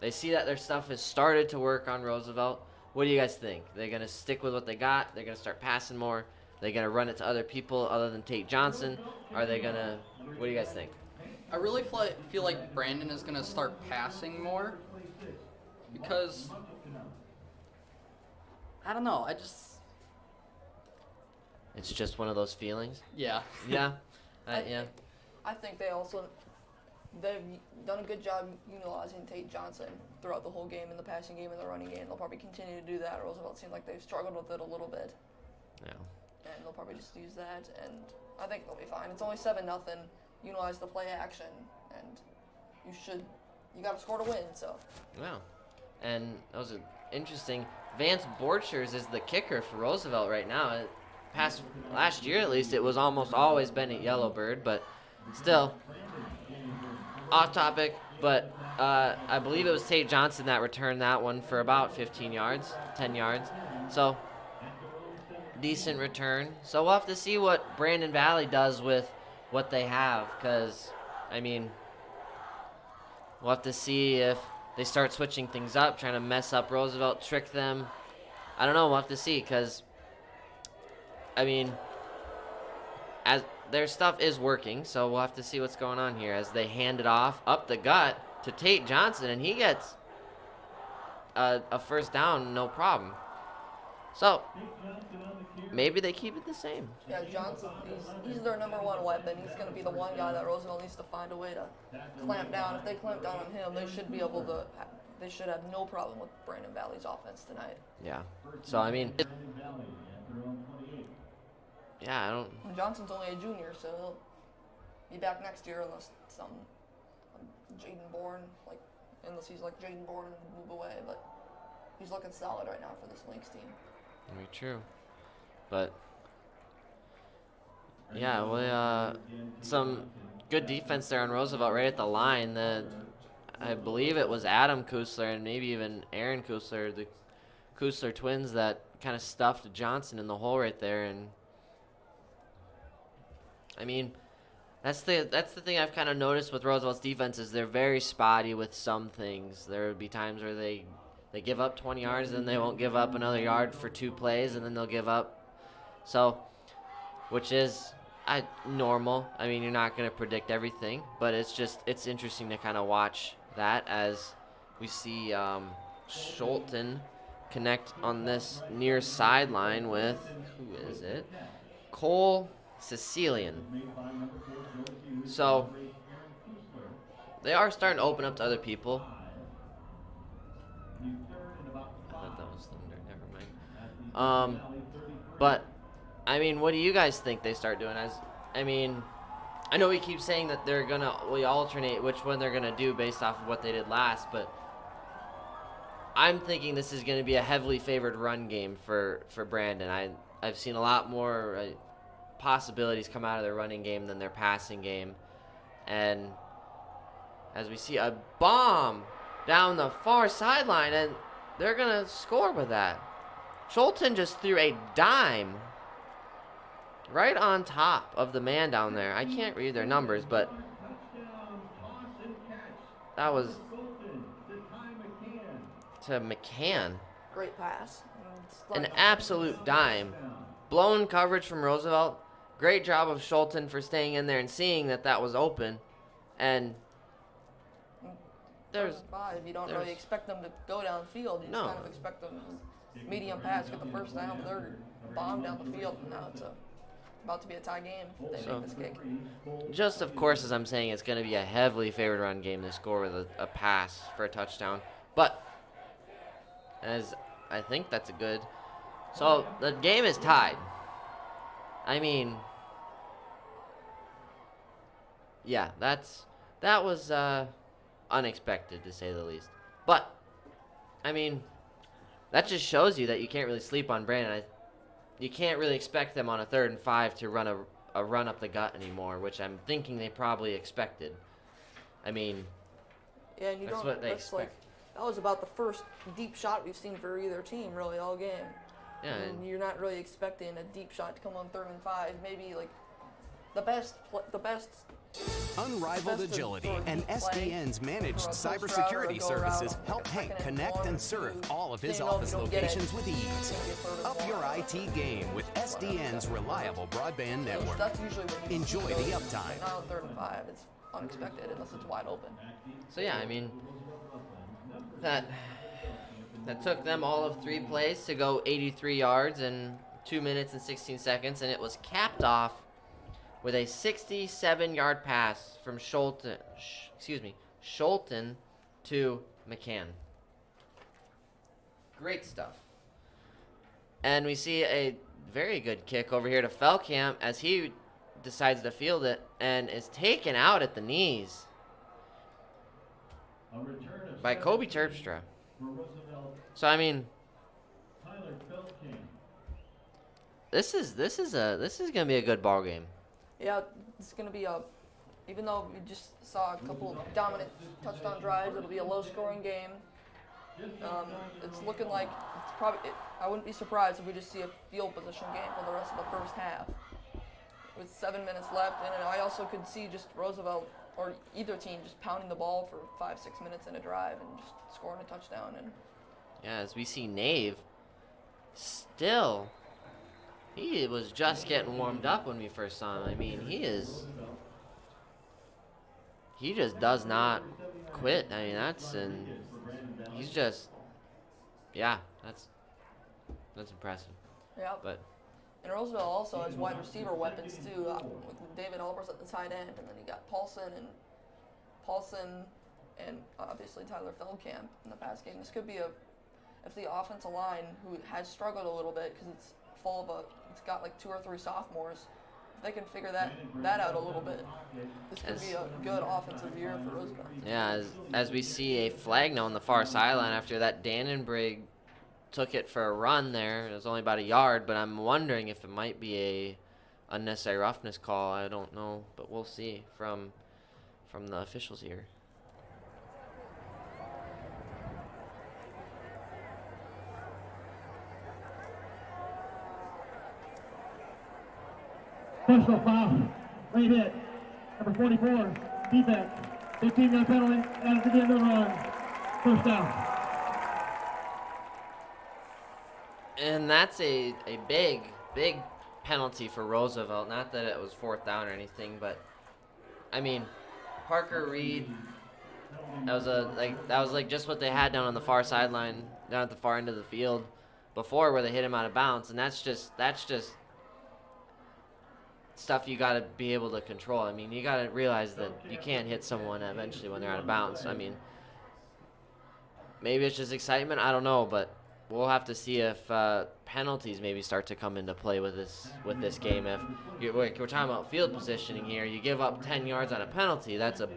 Speaker 5: They see that their stuff has started to work on Roosevelt. What do you guys think? They're going to stick with what they got? They're going to start passing more? They're going to run it to other people other than Tate Johnson? Are they going to – what do you guys think?
Speaker 2: I really feel like Brandon is going to start passing more because, I don't know,
Speaker 5: It's just one of those feelings?
Speaker 2: Yeah.
Speaker 5: Yeah.
Speaker 6: I think they've done a good job utilizing Tate Johnson throughout the whole game, in the passing game and the running game. They'll probably continue to do that. Roosevelt seemed like they've struggled with it a little bit.
Speaker 5: Yeah.
Speaker 6: And they'll probably just use that, and I think they'll be fine. It's only 7-0. Utilize the play action, and you got to score to win, so.
Speaker 5: Wow. And that was interesting. Vance Borchers is the kicker for Roosevelt right now. Last year, at least, it was almost always Bennett Yellowbird, but still, off topic, but I believe it was Tate Johnson that returned that one for about 10 yards. So, decent return. So we'll have to see what Brandon Valley does with what they have, because, I mean, we'll have to see if they start switching things up, trying to mess up Roosevelt, trick them. I don't know. We'll have to see because, I mean, as their stuff is working, so we'll have to see what's going on here as they hand it off up the gut to Tate Johnson, and he gets a first down, no problem. So maybe they keep it the same.
Speaker 6: Yeah, Johnson, he's their number one weapon. He's going to be the one guy that Roosevelt needs to find a way to clamp down. If they clamp down on him, they should be able to. They should have no problem with Brandon Valley's offense tonight.
Speaker 5: Yeah. So I mean, yeah, I don't.
Speaker 6: And Johnson's only a junior, so he'll be back next year unless Jaden Bourne, unless he's like Jaden Bourne and move away. But he's looking solid right now for this Lynx team.
Speaker 5: Very true. But yeah, well, some good defense there on Roosevelt right at the line. I believe it was Adam Kusler and maybe even Aaron Kusler, the Kusler twins, that kind of stuffed Johnson in the hole right there. And I mean, that's the thing I've kind of noticed with Roosevelt's defense is they're very spotty with some things. There would be times where they give up 20 yards, then they won't give up another yard for 2 plays, and then they'll give up. So, which is normal. I mean, you're not going to predict everything, but it's interesting to kind of watch that as we see Scholten connect on this near sideline with, who is it? Cole Sicilian. So, they are starting to open up to other people. I thought that was Thunder. Never mind. But I mean, what do you guys think they start doing? I know we keep saying that we alternate which one they're gonna do based off of what they did last, but I'm thinking this is gonna be a heavily favored run game for Brandon. I've seen a lot more possibilities come out of their running game than their passing game, and as we see a bomb down the far sideline, and they're gonna score with that. Scholten just threw a dime right on top of the man down there. I can't read their numbers, but that was to McCann.
Speaker 6: Great pass.
Speaker 5: An absolute dime. Blown coverage from Roosevelt. Great job of Scholten for staying in there and seeing that was open. And
Speaker 6: there's 5. You don't really expect them to go downfield. You just kind of expect them to medium pass, get the first down, but they're bombed down the field, and now it's about to be a tie game if they make this kick.
Speaker 5: Just, of course, as I'm saying, it's going to be a heavily favored run game. They score with a pass for a touchdown. But, as I think that's a good... So, the game is tied. I mean... Yeah, that was unexpected, to say the least. But, I mean, that just shows you that you can't really sleep on Brandon. You can't really expect them on a 3rd and 5 to run a run up the gut anymore, which I'm thinking they probably expected. I mean,
Speaker 6: yeah, and
Speaker 5: that's what they expect.
Speaker 6: That was about the first deep shot we've seen for either team, really, all game.
Speaker 5: Yeah,
Speaker 6: and you're not really expecting a deep shot to come on 3rd and 5. Maybe like the best.
Speaker 7: Unrivaled agility and SDN's managed cybersecurity services help Hank connect and serve all of his office locations with ease. Up your IT game with SDN's reliable broadband network.
Speaker 6: That's usually what you
Speaker 7: enjoy the uptime.
Speaker 6: Now on 3rd and 5, it's unexpected unless it's wide open.
Speaker 5: So yeah, I mean, that took them all of 3 plays to go 83 yards in 2 minutes and 16 seconds, and it was capped off with a 67-yard pass from Scholten to McCann. Great stuff. And we see a very good kick over here to Feldkamp as he decides to field it and is taken out at the knees by Kobe Terpstra. So I mean, this is gonna be a good ball game.
Speaker 6: Yeah, it's going to be even though we just saw a couple of dominant touchdown drives, it'll be a low-scoring game. It's looking like I wouldn't be surprised if we just see a field position game for the rest of the first half. With 7 minutes left, and I also could see just Roosevelt or either team just pounding the ball for 5-6 minutes in a drive and just scoring a touchdown. And
Speaker 5: yeah, as we see Nave still, he was just getting warmed up when we first saw him. I mean, he just does not quit. I mean, he's just, yeah, that's impressive.
Speaker 6: Yeah.
Speaker 5: But
Speaker 6: And Roosevelt also has wide receiver weapons too, with David Albers at the tight end, and then you got Paulson and obviously Tyler Feldkamp in the pass game. This could be if the offensive line, who has struggled a little bit because it's it's got like 2 or 3 sophomores, if they can figure that out a little bit, this could be a good offensive year for Roosevelt.
Speaker 5: yeah, as we see a flag now on the far sideline after that Dannenbrigg took it for a run there. It was only about a yard, but I'm wondering if it might be a unnecessary roughness call. I don't know, but we'll see from the officials here.
Speaker 4: Personal foul. Late hit. Number 44, defense. 15-yard penalty. Added to the end of the run. First down.
Speaker 5: And that's a big penalty for Roosevelt. Not that it was 4th down or anything, but I mean, Parker Reed. That was like just what they had down on the far sideline, down at the far end of the field, before where they hit him out of bounds, and that's just stuff you got to be able to control. I mean, you got to realize that you can't hit someone eventually when they're out of bounds. I mean, maybe it's just excitement. I don't know, but we'll have to see if penalties maybe start to come into play with this game. If we're talking about field positioning here, you give up 10 yards on a penalty, that's a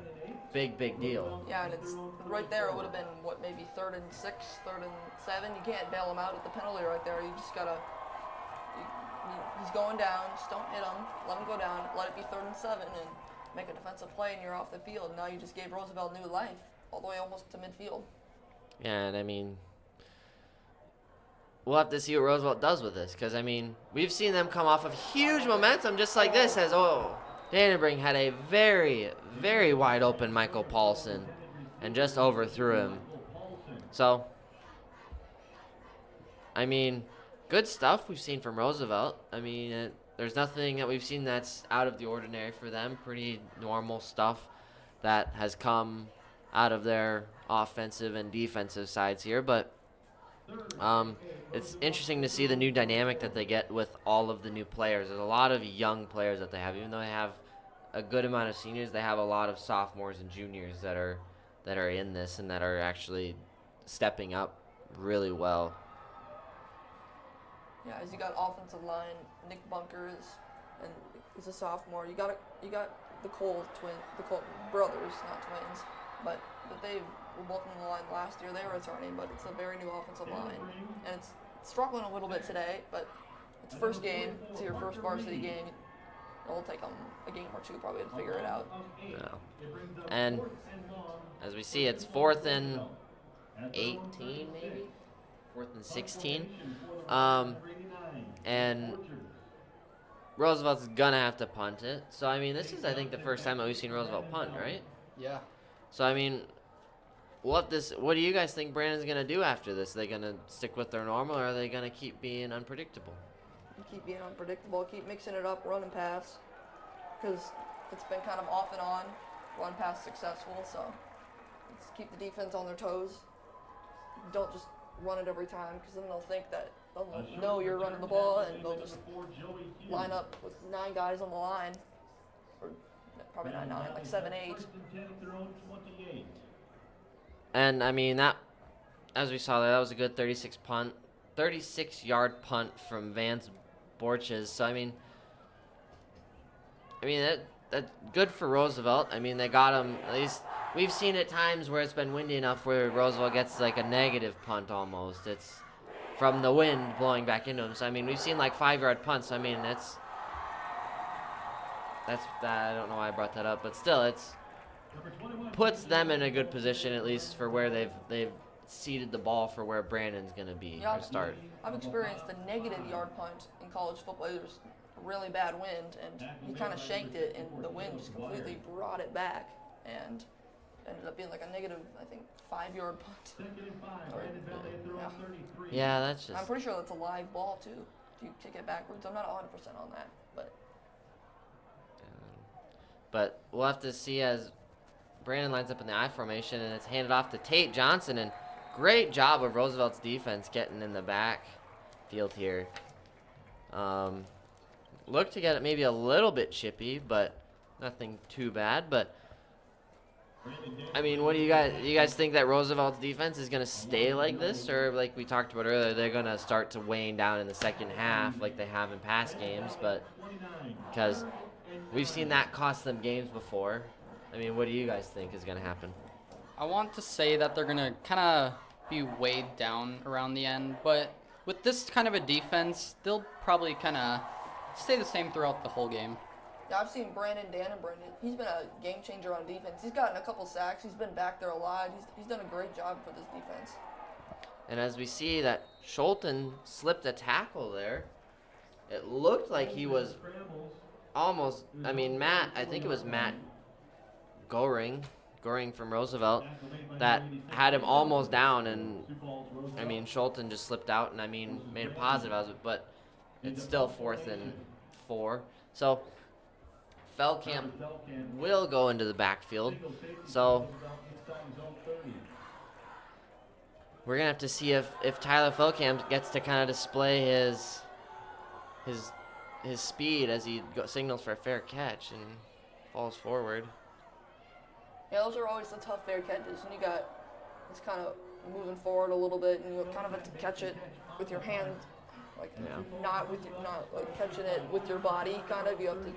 Speaker 5: big deal.
Speaker 6: Yeah, and it's right there. It would have been maybe 3rd and 6, 3rd and 7. You can't bail him out at the penalty right there. You just gotta. He's going down. Just don't hit him. Let him go down. Let it be 3rd and 7, and make a defensive play, and you're off the field. Now you just gave Roosevelt new life, all the way almost to midfield.
Speaker 5: Yeah, and I mean, we'll have to see what Roosevelt does with this, because I mean, we've seen them come off of huge momentum just like this. As Dannenbrigg had a very wide open Michael Paulson and just overthrew him. So, I mean, good stuff we've seen from Roosevelt. I mean, there's nothing that we've seen that's out of the ordinary for them. Pretty normal stuff that has come out of their offensive and defensive sides here. But it's interesting to see the new dynamic that they get with all of the new players. There's a lot of young players that they have. Even though they have a good amount of seniors, they have a lot of sophomores and juniors that are in this and that are actually stepping up really well.
Speaker 6: Yeah, as you got offensive line, Nick Bunkers, and he's a sophomore. You got the Cole brothers, not twins, but they were both on the line last year. They were returning, but it's a very new offensive line, and it's struggling a little bit today. But it's first game. It's your first varsity game. It'll take them a game or 2 probably to figure it out.
Speaker 5: Yeah. And as we see, it's 4th and 18, maybe 4th and 16. And Roosevelt's gonna have to punt it. So I mean, this is, I think, the first time that we've seen Roosevelt punt, right?
Speaker 2: Yeah.
Speaker 5: So I mean, what do you guys think Brandon's gonna do after this? Are they gonna stick with their normal, or are they gonna keep being unpredictable?
Speaker 6: Keep being unpredictable. Keep mixing it up, run and pass, because it's been kind of off and on. Run pass successful, so let's keep the defense on their toes. Don't just run it every time, because then they'll think that they'll know you're running the ball, and they'll just line up with 9 guys on the line, or probably not 9, like 7, 8.
Speaker 5: And I mean, that, as we saw there, that was a good 36-yard punt from Vance Borches. So I mean that's good for Roosevelt. I mean, they got him. At least we've seen at times where it's been windy enough where Roosevelt gets like a negative punt almost. It's from the wind blowing back into him. So I mean, we've seen like 5-yard punts. I mean, that's I don't know why I brought that up, but still, it's puts them in a good position at least for where they've seeded the ball for where Brandon's going to be to start.
Speaker 6: I've experienced a negative yard punt in college football. There's really bad wind, and he kind of shanked it, and the wind just completely brought it back. And ended up being like a negative, I think, 5-yard punt.
Speaker 5: Yeah, that's just.
Speaker 6: I'm pretty sure that's a live ball too. If you kick it backwards, I'm not 100% on that, but.
Speaker 5: But we'll have to see as Brandon lines up in the I formation, and it's handed off to Tate Johnson. And great job of Roosevelt's defense getting in the back field here. Looked to get it maybe a little bit chippy, but nothing too bad. But I mean, what do you guys think that Roosevelt's defense is gonna stay like this, or like we talked about earlier, they're gonna start to wane down in the second half like they have in past games? But because we've seen that cost them games before. I mean, what do you guys think is gonna happen?
Speaker 2: I want to say that they're gonna kind of be weighed down around the end, but with this kind of a defense, they'll probably kind of stay the same throughout the whole game.
Speaker 6: Yeah, I've seen Brandon Dannenbrand. He's been a game changer on defense. He's gotten a couple sacks. He's been back there a lot. He's done a great job for this defense.
Speaker 5: And as we see that Scholten slipped a tackle there, it looked like he was almost, I mean, I think it was Matt Goring from Roosevelt, that had him almost down, and I mean, Scholten just slipped out and I mean, made a positive out of it, but it's still 4th and 4. So Feldkamp will go into the backfield. So we're gonna have to see if Tyler Feldkamp gets to kind of display his speed as he signals for a fair catch and falls forward.
Speaker 6: Yeah, those are always the tough fair catches, and it's kind of moving forward a little bit, and you kind of have to catch it with your hand, like not like catching it with your body, kind of. You have to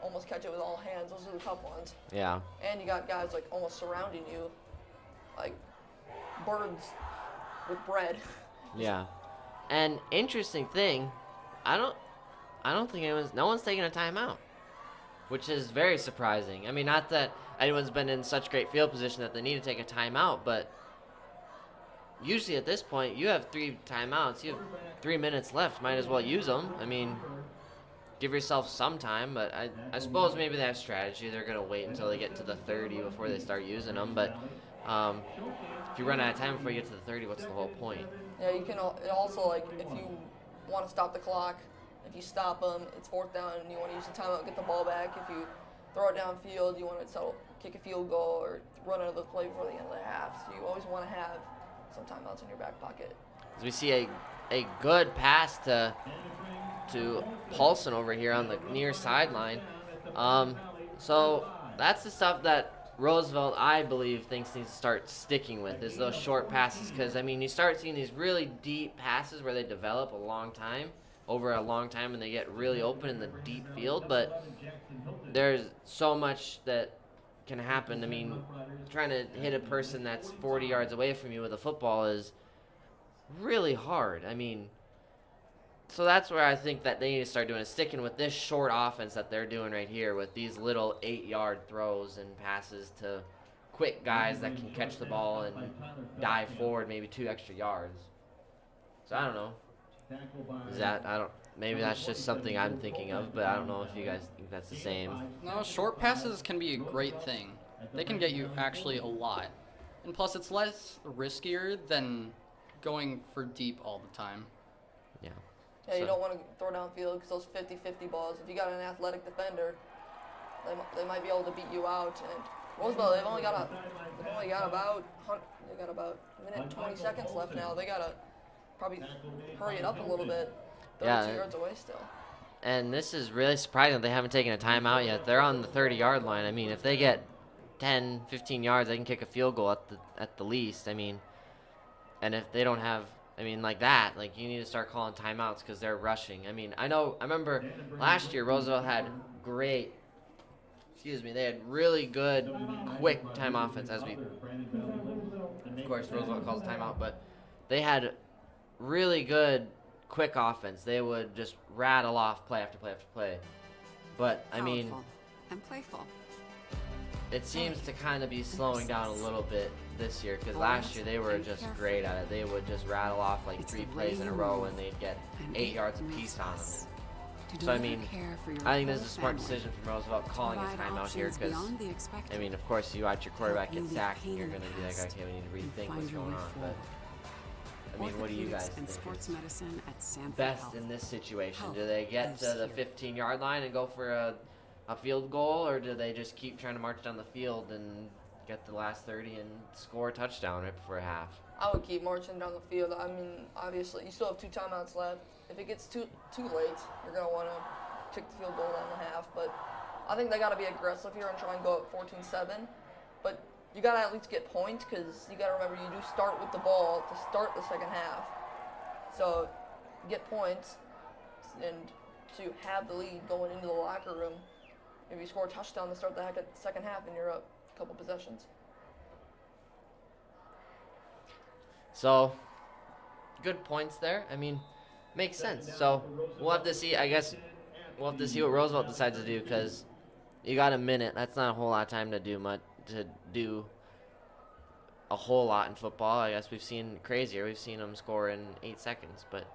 Speaker 6: almost catch it with all hands. Those are the tough ones.
Speaker 5: Yeah.
Speaker 6: And you got guys like almost surrounding you, like birds with bread.
Speaker 5: Yeah. And interesting thing, I don't think no one's taking a timeout, which is very surprising. I mean, not that anyone's been in such great field position that they need to take a timeout, but usually at this point, you have 3 timeouts. You have 3 minutes left. Might as well use them. I mean, give yourself some time, but I suppose maybe they have strategy. They're going to wait until they get to the 30 before they start using them. But if you run out of time before you get to the 30, what's the whole point?
Speaker 6: Yeah, you can also, like, if you want to stop the clock, if you stop them, it's 4th down, and you want to use the timeout, get the ball back. If you throw it downfield, you want to kick a field goal or run another play before the end of the half. So you always want to have some timeouts in your back pocket.
Speaker 5: As we see a good pass to Paulson over here on the near sideline. So that's the stuff that Roosevelt, I believe, thinks needs to start sticking with, is those short passes. Because, I mean, you start seeing these really deep passes where they develop over a long time, and they get really open in the deep field. But there's so much that can happen. I mean, trying to hit a person that's 40 yards away from you with a football is really hard. I mean, so that's where I think that they need to start doing, is sticking with this short offense that they're doing right here with these little 8-yard throws and passes to quick guys that can catch the ball and dive forward maybe 2 extra yards. So I don't know. Maybe that's just something I'm thinking of, but I don't know if you guys think that's the same.
Speaker 2: No, short passes can be a great thing. They can get you actually a lot. And plus, it's less riskier than going for deep all the time.
Speaker 5: Yeah.
Speaker 6: Yeah, you don't want to throw downfield because those 50-50 balls, if you got an athletic defender, they might be able to beat you out. And Roosevelt, they've only got about a minute and 20 seconds left now. They got to probably hurry it up a little bit. 32 yards away still.
Speaker 5: And this is really surprising that they haven't taken a timeout yet. They're on the 30-yard line. I mean, if they get 10, 15 yards, they can kick a field goal at the least. I mean, and if they don't have, I mean, like that, like you need to start calling timeouts because they're rushing. I mean, I remember last year Roosevelt had they had really good, quick time offense of course, Roosevelt calls timeout, but they had really good, quick offense. They would just rattle off play after play after play. But, I mean,
Speaker 8: and playful.
Speaker 5: It seems to kind of be slowing down a little bit this year, because last year they were just great at it. They would just rattle off like 3 plays in a row and they'd get 8 yards apiece on them. So, I mean, I think this is a smart decision from Roosevelt calling a timeout here because, I mean, of course, you watch your quarterback get sacked and you're going to be like, okay, we need to rethink what's going on. But, I mean, what do you guys think is best in this situation? Do they get to the 15-yard line and go for a field goal, or do they just keep trying to march down the field and get the last 30 and score a touchdown right before half?
Speaker 6: I would keep marching down the field. I mean, obviously, you still have 2 timeouts left. If it gets too late, you're going to want to kick the field goal in the half. But I think they got to be aggressive here and try and go up 14-7. But you got to at least get points because you got to remember you do start with the ball to start the second half. So get points, and so you have the lead going into the locker room. If you score a touchdown to start the second half, and you're up a couple possessions.
Speaker 5: So, good points there. I mean, makes sense. So, we'll have to see. I guess we'll have to see what Roosevelt decides to do because you got a minute. That's not a whole lot of time to do a whole lot in football. I guess we've seen crazier. We've seen them score in 8 seconds. But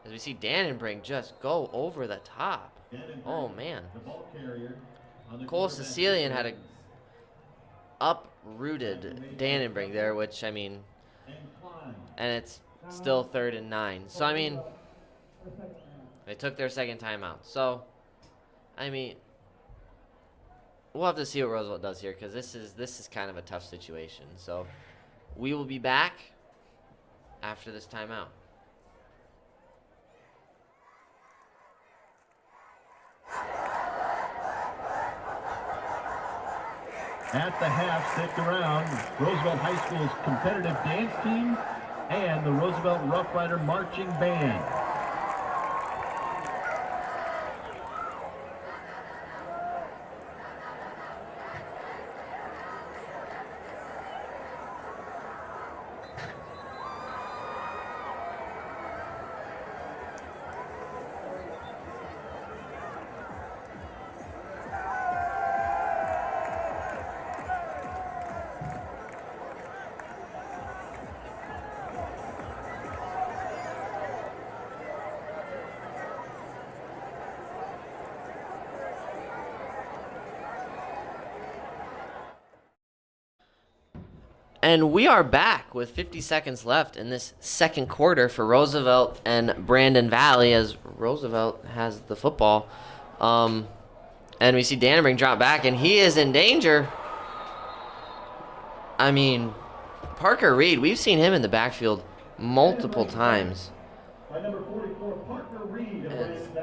Speaker 5: as we see Dannenbrink just go over the top. Oh, man. Cole Sicilian had a uprooted Dannenbrink there, which, I mean, and it's still 3rd and 9. So, I mean, they took their second timeout. So, I mean, we'll have to see what Roosevelt does here because this is kind of a tough situation. So, we will be back after this timeout.
Speaker 3: At the half, stick around. Roosevelt High School's competitive dance team and the Roosevelt Rough Rider Marching Band.
Speaker 5: And we are back with 50 seconds left in this second quarter for Roosevelt and Brandon Valley as Roosevelt has the football. And we see Dannenbrink drop back, and he is in danger. I mean, Parker Reed, we've seen him in the backfield multiple times.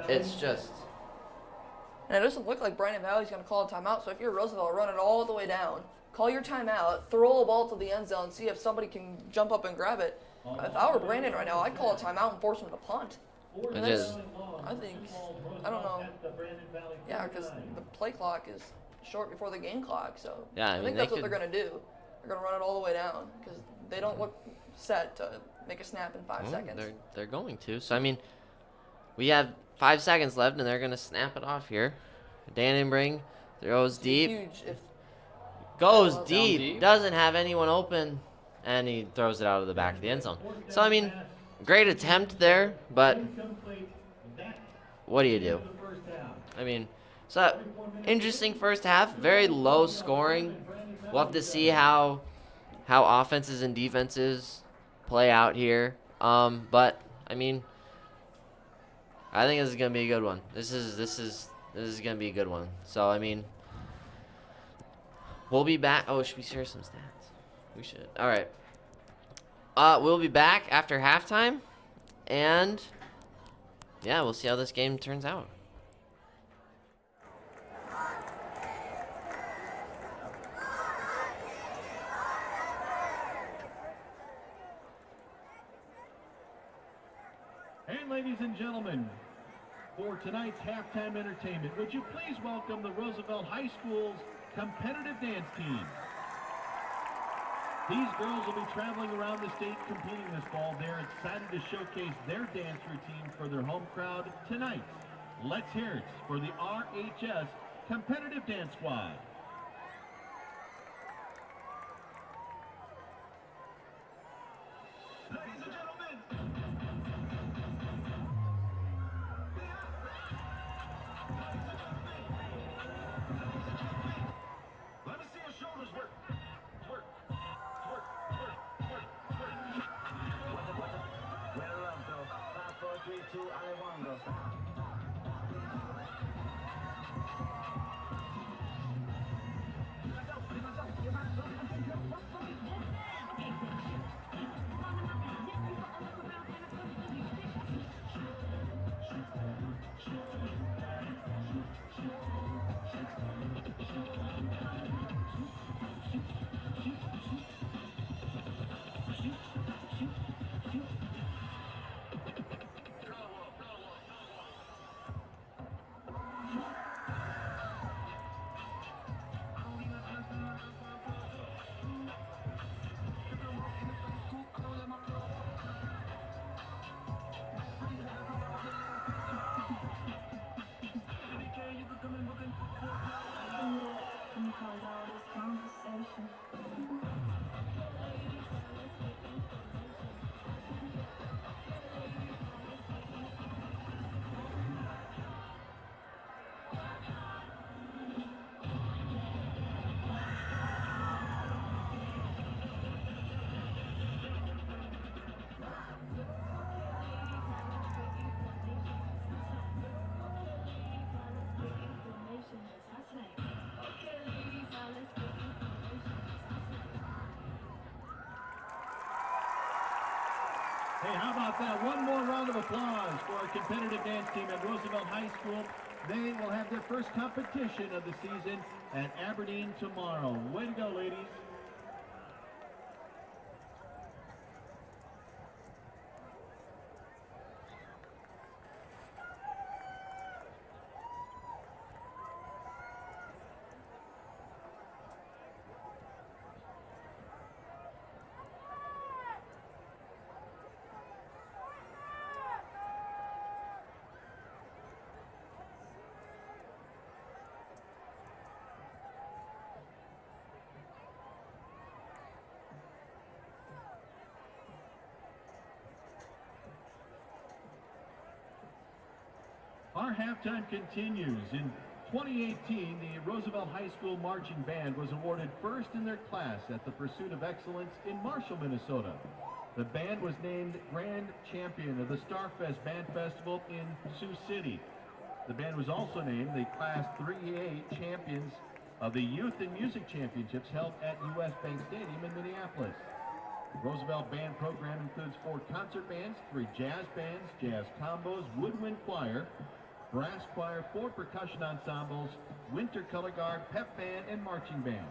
Speaker 5: It's just...
Speaker 6: And it doesn't look like Brandon Valley's going to call a timeout, so if you're Roosevelt, run it all the way down. Call your timeout, throw a ball to the end zone, see if somebody can jump up and grab it. If I were Brandon right now, I'd call a timeout and force him to punt. And I don't know. Yeah, because the play clock is short before the game clock, so
Speaker 5: yeah,
Speaker 6: I think that's what they're going to do. They're going to run it all the way down because they don't look set to make a snap in 5 seconds.
Speaker 5: They're going to. So, I mean, we have 5 seconds left, and they're going to snap it off here. Dannenbrink throws deep.
Speaker 6: Huge if
Speaker 5: goes deep, doesn't have anyone open, and he throws it out of the back of the end zone. So, I mean, great attempt there, but what do you do? I mean, so interesting first half, very low scoring. We'll have to see how offenses and defenses play out here. But I mean, I think this is gonna be a good one. This is gonna be a good one. So I mean, we'll be back. Oh, should we share some stats? We should. All right. We'll be back after halftime, and yeah, we'll see how this game turns out.
Speaker 3: And ladies and gentlemen, for tonight's halftime entertainment, would you please welcome the Roosevelt High School's competitive dance team. These girls will be traveling around the state competing this fall. They're excited to showcase their dance routine for their home crowd tonight. Let's hear it for the RHS Competitive Dance Squad. Ladies and gentlemen,
Speaker 8: to Alejandro.
Speaker 3: Hey, how about that? One more round of applause for our competitive dance team at Roosevelt High School. They will have their first competition of the season at Aberdeen tomorrow. Way to go, ladies. Our halftime continues. In 2018, the Roosevelt High School Marching Band was awarded first in their class at the Pursuit of Excellence in Marshall, Minnesota. The band was named Grand Champion of the Starfest Band Festival in Sioux City. The band was also named the Class 3A Champions of the Youth and Music Championships held at US Bank Stadium in Minneapolis. Roosevelt Band program includes 4 concert bands, 3 jazz bands, jazz combos, woodwind choir, brass choir, 4 percussion ensembles, winter color guard, pep band, and marching band.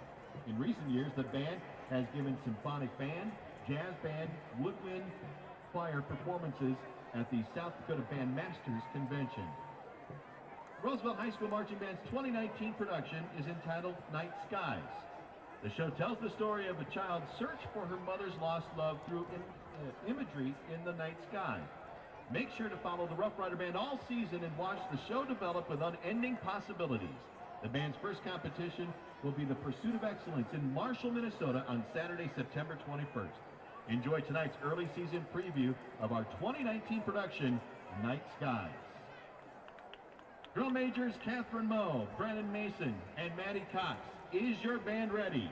Speaker 3: In recent years, the band has given symphonic band, jazz band, woodwind choir performances at the South Dakota Band Masters Convention. Roosevelt High School Marching Band's 2019 production is entitled Night Skies. The show tells the story of a child's search for her mother's lost love through imagery in the night sky. Make sure to follow the Rough Rider Band all season and watch the show develop with unending possibilities. The band's first competition will be the Pursuit of Excellence in Marshall, Minnesota on Saturday, September 21st. Enjoy tonight's early season preview of our 2019 production, Night Skies. Drill Majors Catherine Moe, Brennan Mason, and Maddie Cox. Is your band ready?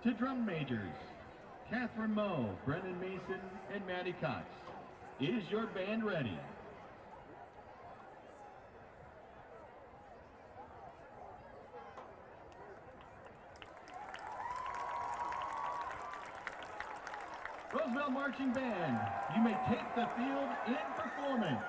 Speaker 3: To drum majors, Catherine Moe, Brennan Mason, and Maddie Cox. Is your band ready? Roosevelt Marching Band, you may take the field in performance.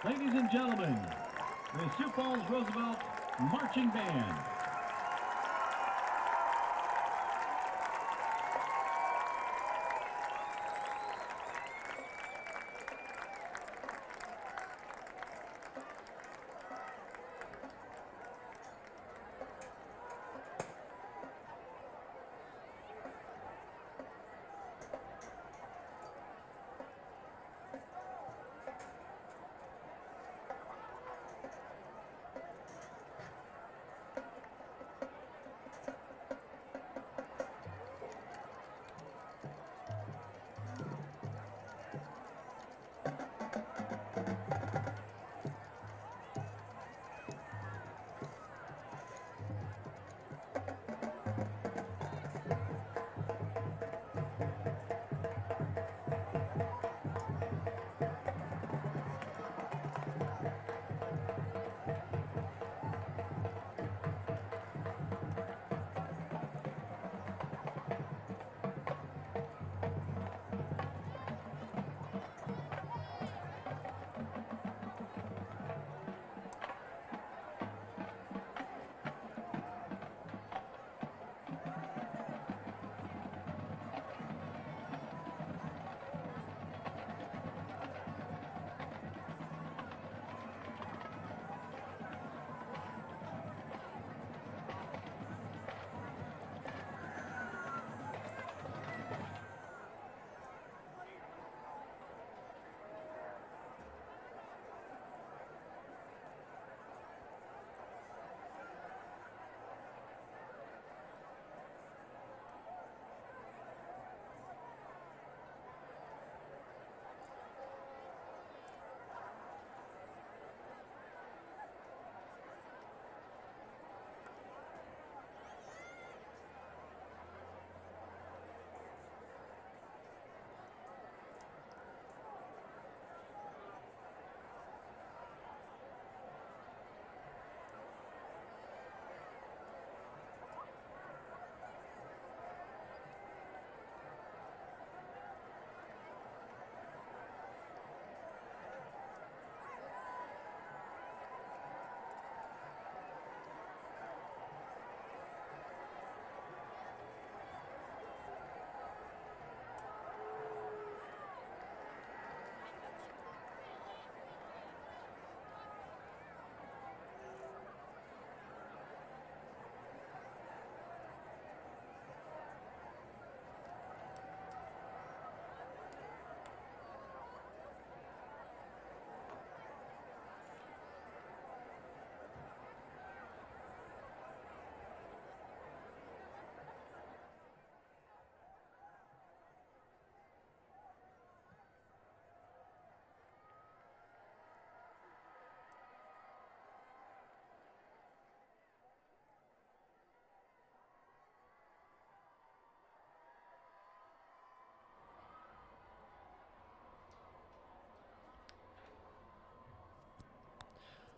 Speaker 3: Ladies and gentlemen, the Sioux Falls Roosevelt Marching Band.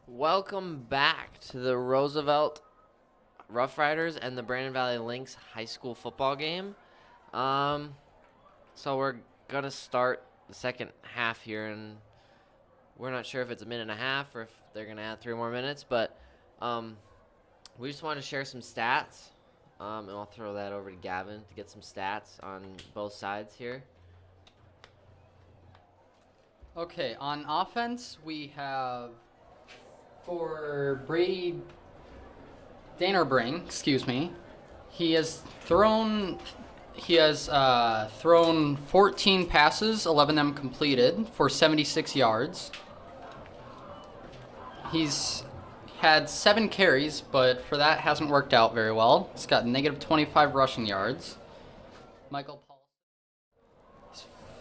Speaker 5: Welcome back to the Roosevelt Rough Riders and the Brandon Valley Lynx high school football game. So we're going to start the second half here, and we're not sure if it's a minute and a half or if they're going to add 3 more minutes, but we just want to share some stats, and I'll throw that over to Gavin to get some stats on both sides here.
Speaker 2: Okay, on offense, we have for Brady Dannerbring, he has thrown 14 passes, 11 of them completed for 76 yards. He's had 7 carries, but for that hasn't worked out very well. He's got negative 25 rushing yards. Michael Paul,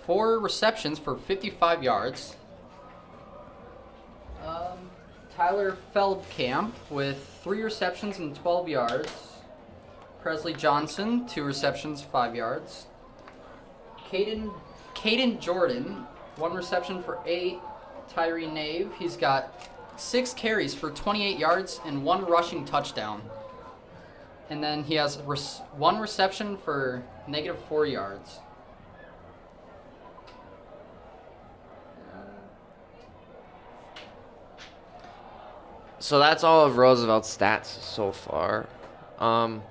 Speaker 2: 4 receptions for 55 yards. Tyler Feldkamp with 3 receptions and 12 yards. Presley Johnson, 2 receptions, 5 yards. Caden Jordan, 1 reception for 8. Tyree Nave, he's got 6 carries for 28 yards and 1 rushing touchdown. And then he has 1 reception for negative 4 yards.
Speaker 5: So that's all of Roosevelt's stats so far. And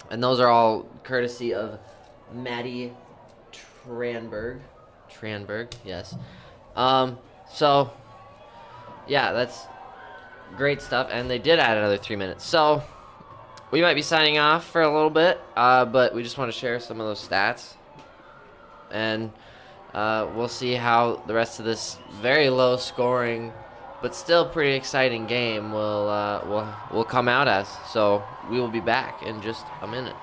Speaker 5: those are all courtesy of Maddie Tranberg, yes. So, yeah, that's great stuff. And they did add another 3 minutes. So, we might be signing off for a little bit, but we just want to share some of those stats. And we'll see how the rest of this very low scoring but still pretty exciting game will come out as. So we will be back in just a minute.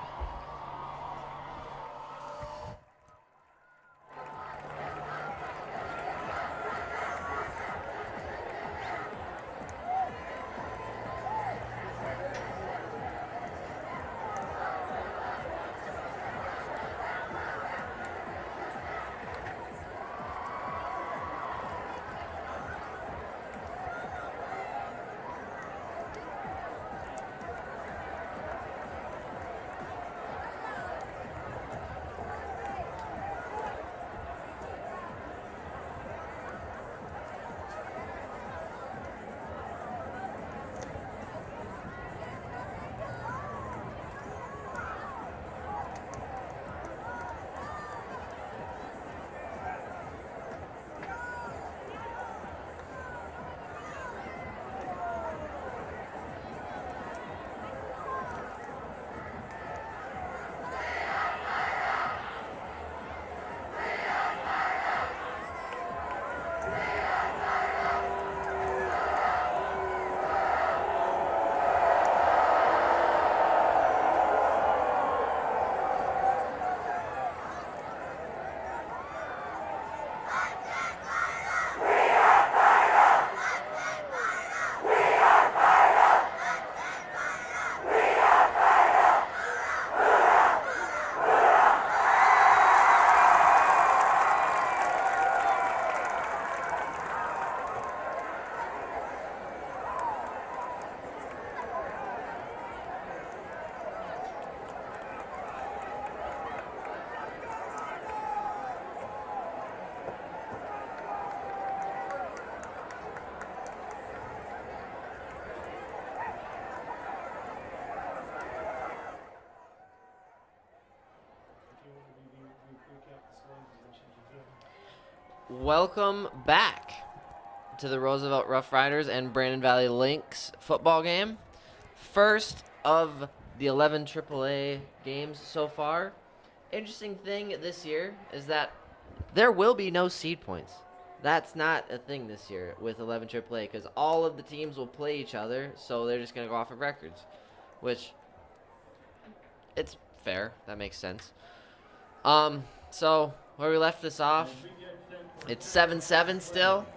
Speaker 5: Welcome back to the Roosevelt Rough Riders and Brandon Valley Lynx football game. First of the 11 AAA games so far. Interesting thing this year is that there will be no seed points. That's not a thing this year with 11 AAA because all of the teams will play each other, so they're just going to go off of records, which it's fair. That makes sense. So where we left this off, it's 7-7 still.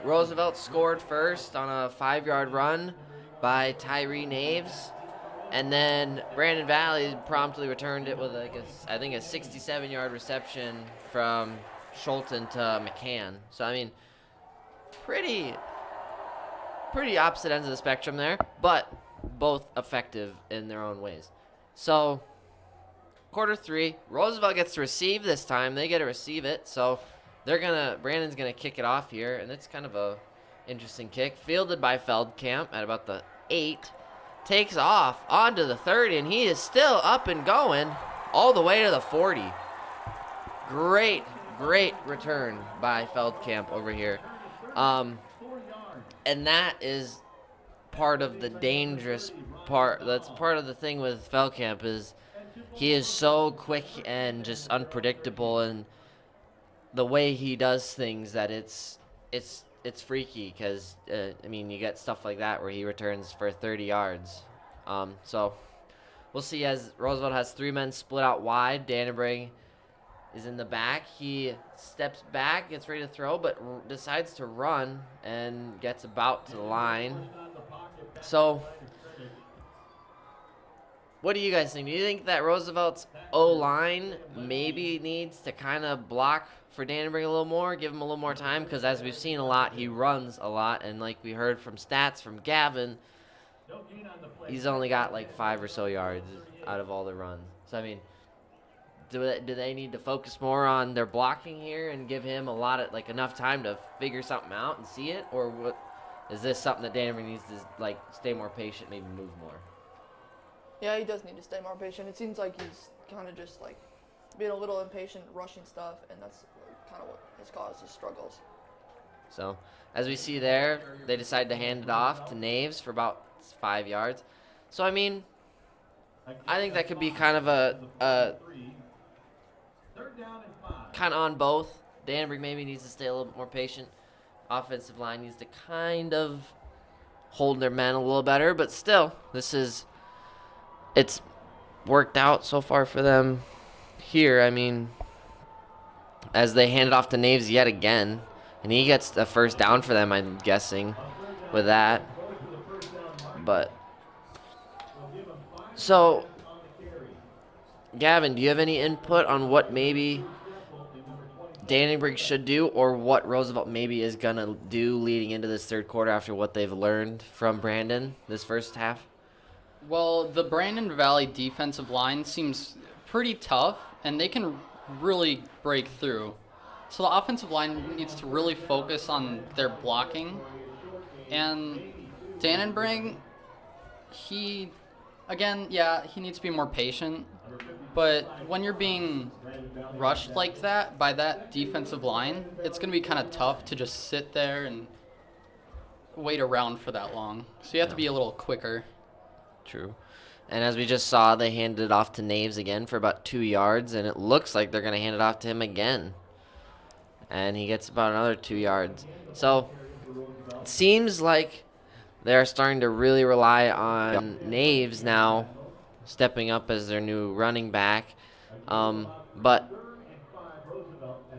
Speaker 5: Roosevelt scored first on a 5-yard run by Tyree Naves. And then Brandon Valley promptly returned it with I think a 67-yard reception from Schulten to McCann. So, I mean, pretty opposite ends of the spectrum there, but both effective in their own ways. So, quarter 3, Roosevelt gets to receive this time. They get to receive it, so Brandon's gonna kick it off here, and it's kind of a interesting kick. Fielded by Feldkamp at about the 8. Takes off onto the 30, and he is still up and going all the way to the 40. Great return by Feldkamp over here. And that is part of the dangerous part. That's part of the thing with Feldkamp is he is so quick and just unpredictable, and the way he does things that it's freaky because, I mean, you get stuff like that where he returns for 30 yards. So we'll see as Roosevelt has 3 men split out wide. Dannenberg is in the back. He steps back, gets ready to throw, but decides to run and gets about to the line. So what do you guys think? Do you think that Roosevelt's O-line maybe needs to kind of block for Dannenberg a little more, give him a little more time? Because as we've seen a lot, he runs a lot. And like we heard from stats from Gavin, he's only got like 5 or so yards out of all the runs. So, I mean, do they need to focus more on their blocking here and give him enough time to figure something out and see it? Or is this something that Danbury needs to like stay more patient, maybe move more?
Speaker 6: Yeah, he does need to stay more patient. It seems like he's kind of just like being a little impatient, rushing stuff, and that's kind of what has caused his struggles.
Speaker 5: So, as we see there, they decide to hand it off to Naves for about 5 yards. So, I mean, I think that could be kind of a kind of on both. Danbury maybe needs to stay a little bit more patient. Offensive line needs to kind of hold their men a little better, but still, it's worked out so far for them here. I mean, as they hand it off to Naves yet again, and he gets the first down for them, I'm guessing, with that. But, so, Gavin, do you have any input on what maybe Danbury should do, or what Roosevelt maybe is going to do leading into this third quarter after what they've learned from Brandon this first half?
Speaker 2: Well, the Brandon Valley defensive line seems pretty tough, and they can really break through. So the offensive line needs to really focus on their blocking. And Dannenbrink, he needs to be more patient. But when you're being rushed like that by that defensive line, it's going to be kind of tough to just sit there and wait around for that long. So you have to be a little quicker.
Speaker 5: True. And as we just saw, they handed it off to Naves again for about 2 yards, and it looks like they're going to hand it off to him again. And he gets about another 2 yards. So it seems like they're starting to really rely on Naves now, stepping up as their new running back. But,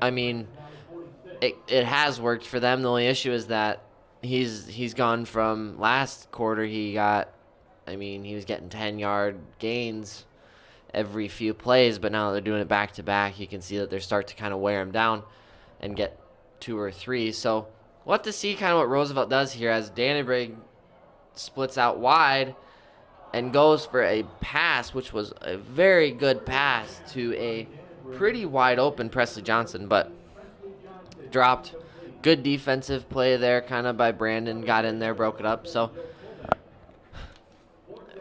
Speaker 5: I mean, it has worked for them. The only issue is that he's gone from last quarter he was getting 10-yard gains every few plays, but now they're doing it back-to-back. You can see that they're starting to kind of wear him down and get 2 or 3. So we'll have to see kind of what Roosevelt does here as Dannenbrink splits out wide and goes for a pass, which was a very good pass to a pretty wide-open Presley Johnson, but dropped. Good defensive play there kind of by Brandon, got in there, broke it up. So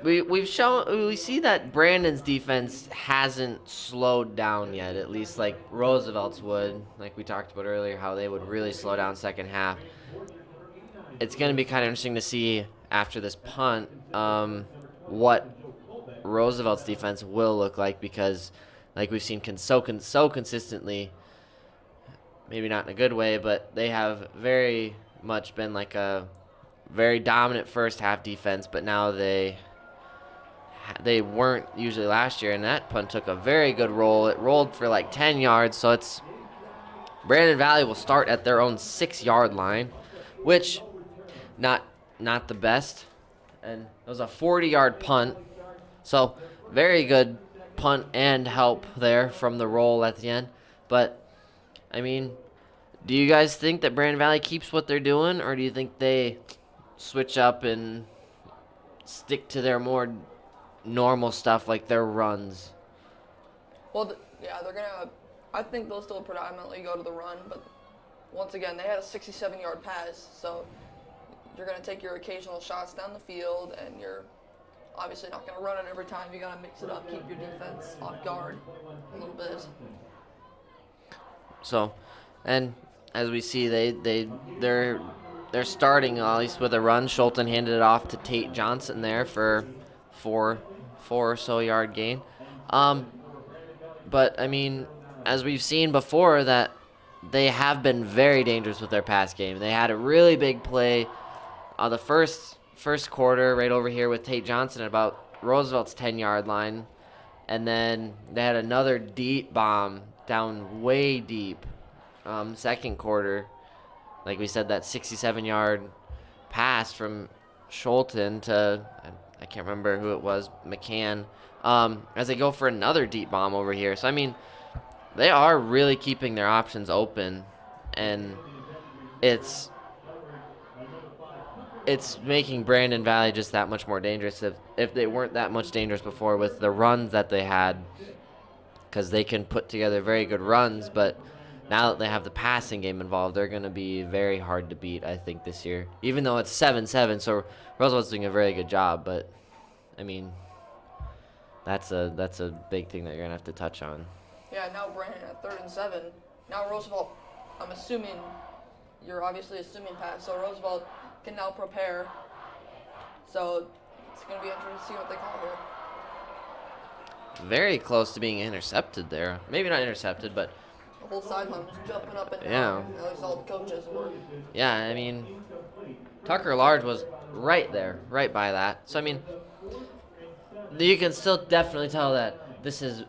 Speaker 5: we see that Brandon's defense hasn't slowed down yet, at least like Roosevelt's would, like we talked about earlier, how they would really slow down second half. It's going to be kind of interesting to see after this punt what Roosevelt's defense will look like, because like we've seen so consistently, maybe not in a good way, but they have very much been like a very dominant first half defense, but now they weren't usually last year, and that punt took a very good roll. It rolled for like 10 yards, so it's Brandon Valley will start at their own 6-yard line, which not the best, and it was a 40-yard punt, so very good punt and help there from the roll at the end. But I mean, do you guys think that Brandon Valley keeps what they're doing, or do you think they switch up and stick to their more normal stuff like their runs?
Speaker 6: Well, I think they'll still predominantly go to the run, but once again, they had a 67-yard pass, so you're going to take your occasional shots down the field, and you're obviously not going to run it every time. You got to mix it up, keep your defense off guard a little bit.
Speaker 5: So, and as we see, they're starting at least with a run. Schulten handed it off to Tate Johnson there for four or so yard gain. But I mean, as we've seen before, that they have been very dangerous with their pass game. They had a really big play the first quarter right over here with Tate Johnson at about Roosevelt's 10-yard line, and then they had another deep bomb down way deep second quarter. Like we said, that 67-yard pass from Schulten to, I can't remember who it was, McCann, as they go for another deep bomb over here. So, I mean, they are really keeping their options open, and it's making Brandon Valley just that much more dangerous if they weren't that much dangerous before with the runs that they had, because they can put together very good runs, but now that they have the passing game involved, they're going to be very hard to beat, I think, this year. Even though it's 7-7, so Roosevelt's doing a very good job. But, I mean, that's a big thing that you're going to have to touch on.
Speaker 6: Yeah, now Brandon at 3rd and 7. Now Roosevelt, I'm assuming, you're obviously assuming pass, so Roosevelt can now prepare. So it's going to be interesting to see what they call here.
Speaker 5: Very close to being intercepted there. Maybe not intercepted, but
Speaker 6: The whole sideline was jumping up and
Speaker 5: Yeah.
Speaker 6: down. At least all the coaches were.
Speaker 5: yeah, I mean, Tucker Large was right there, right by that. So, I mean, you can still definitely tell that this is a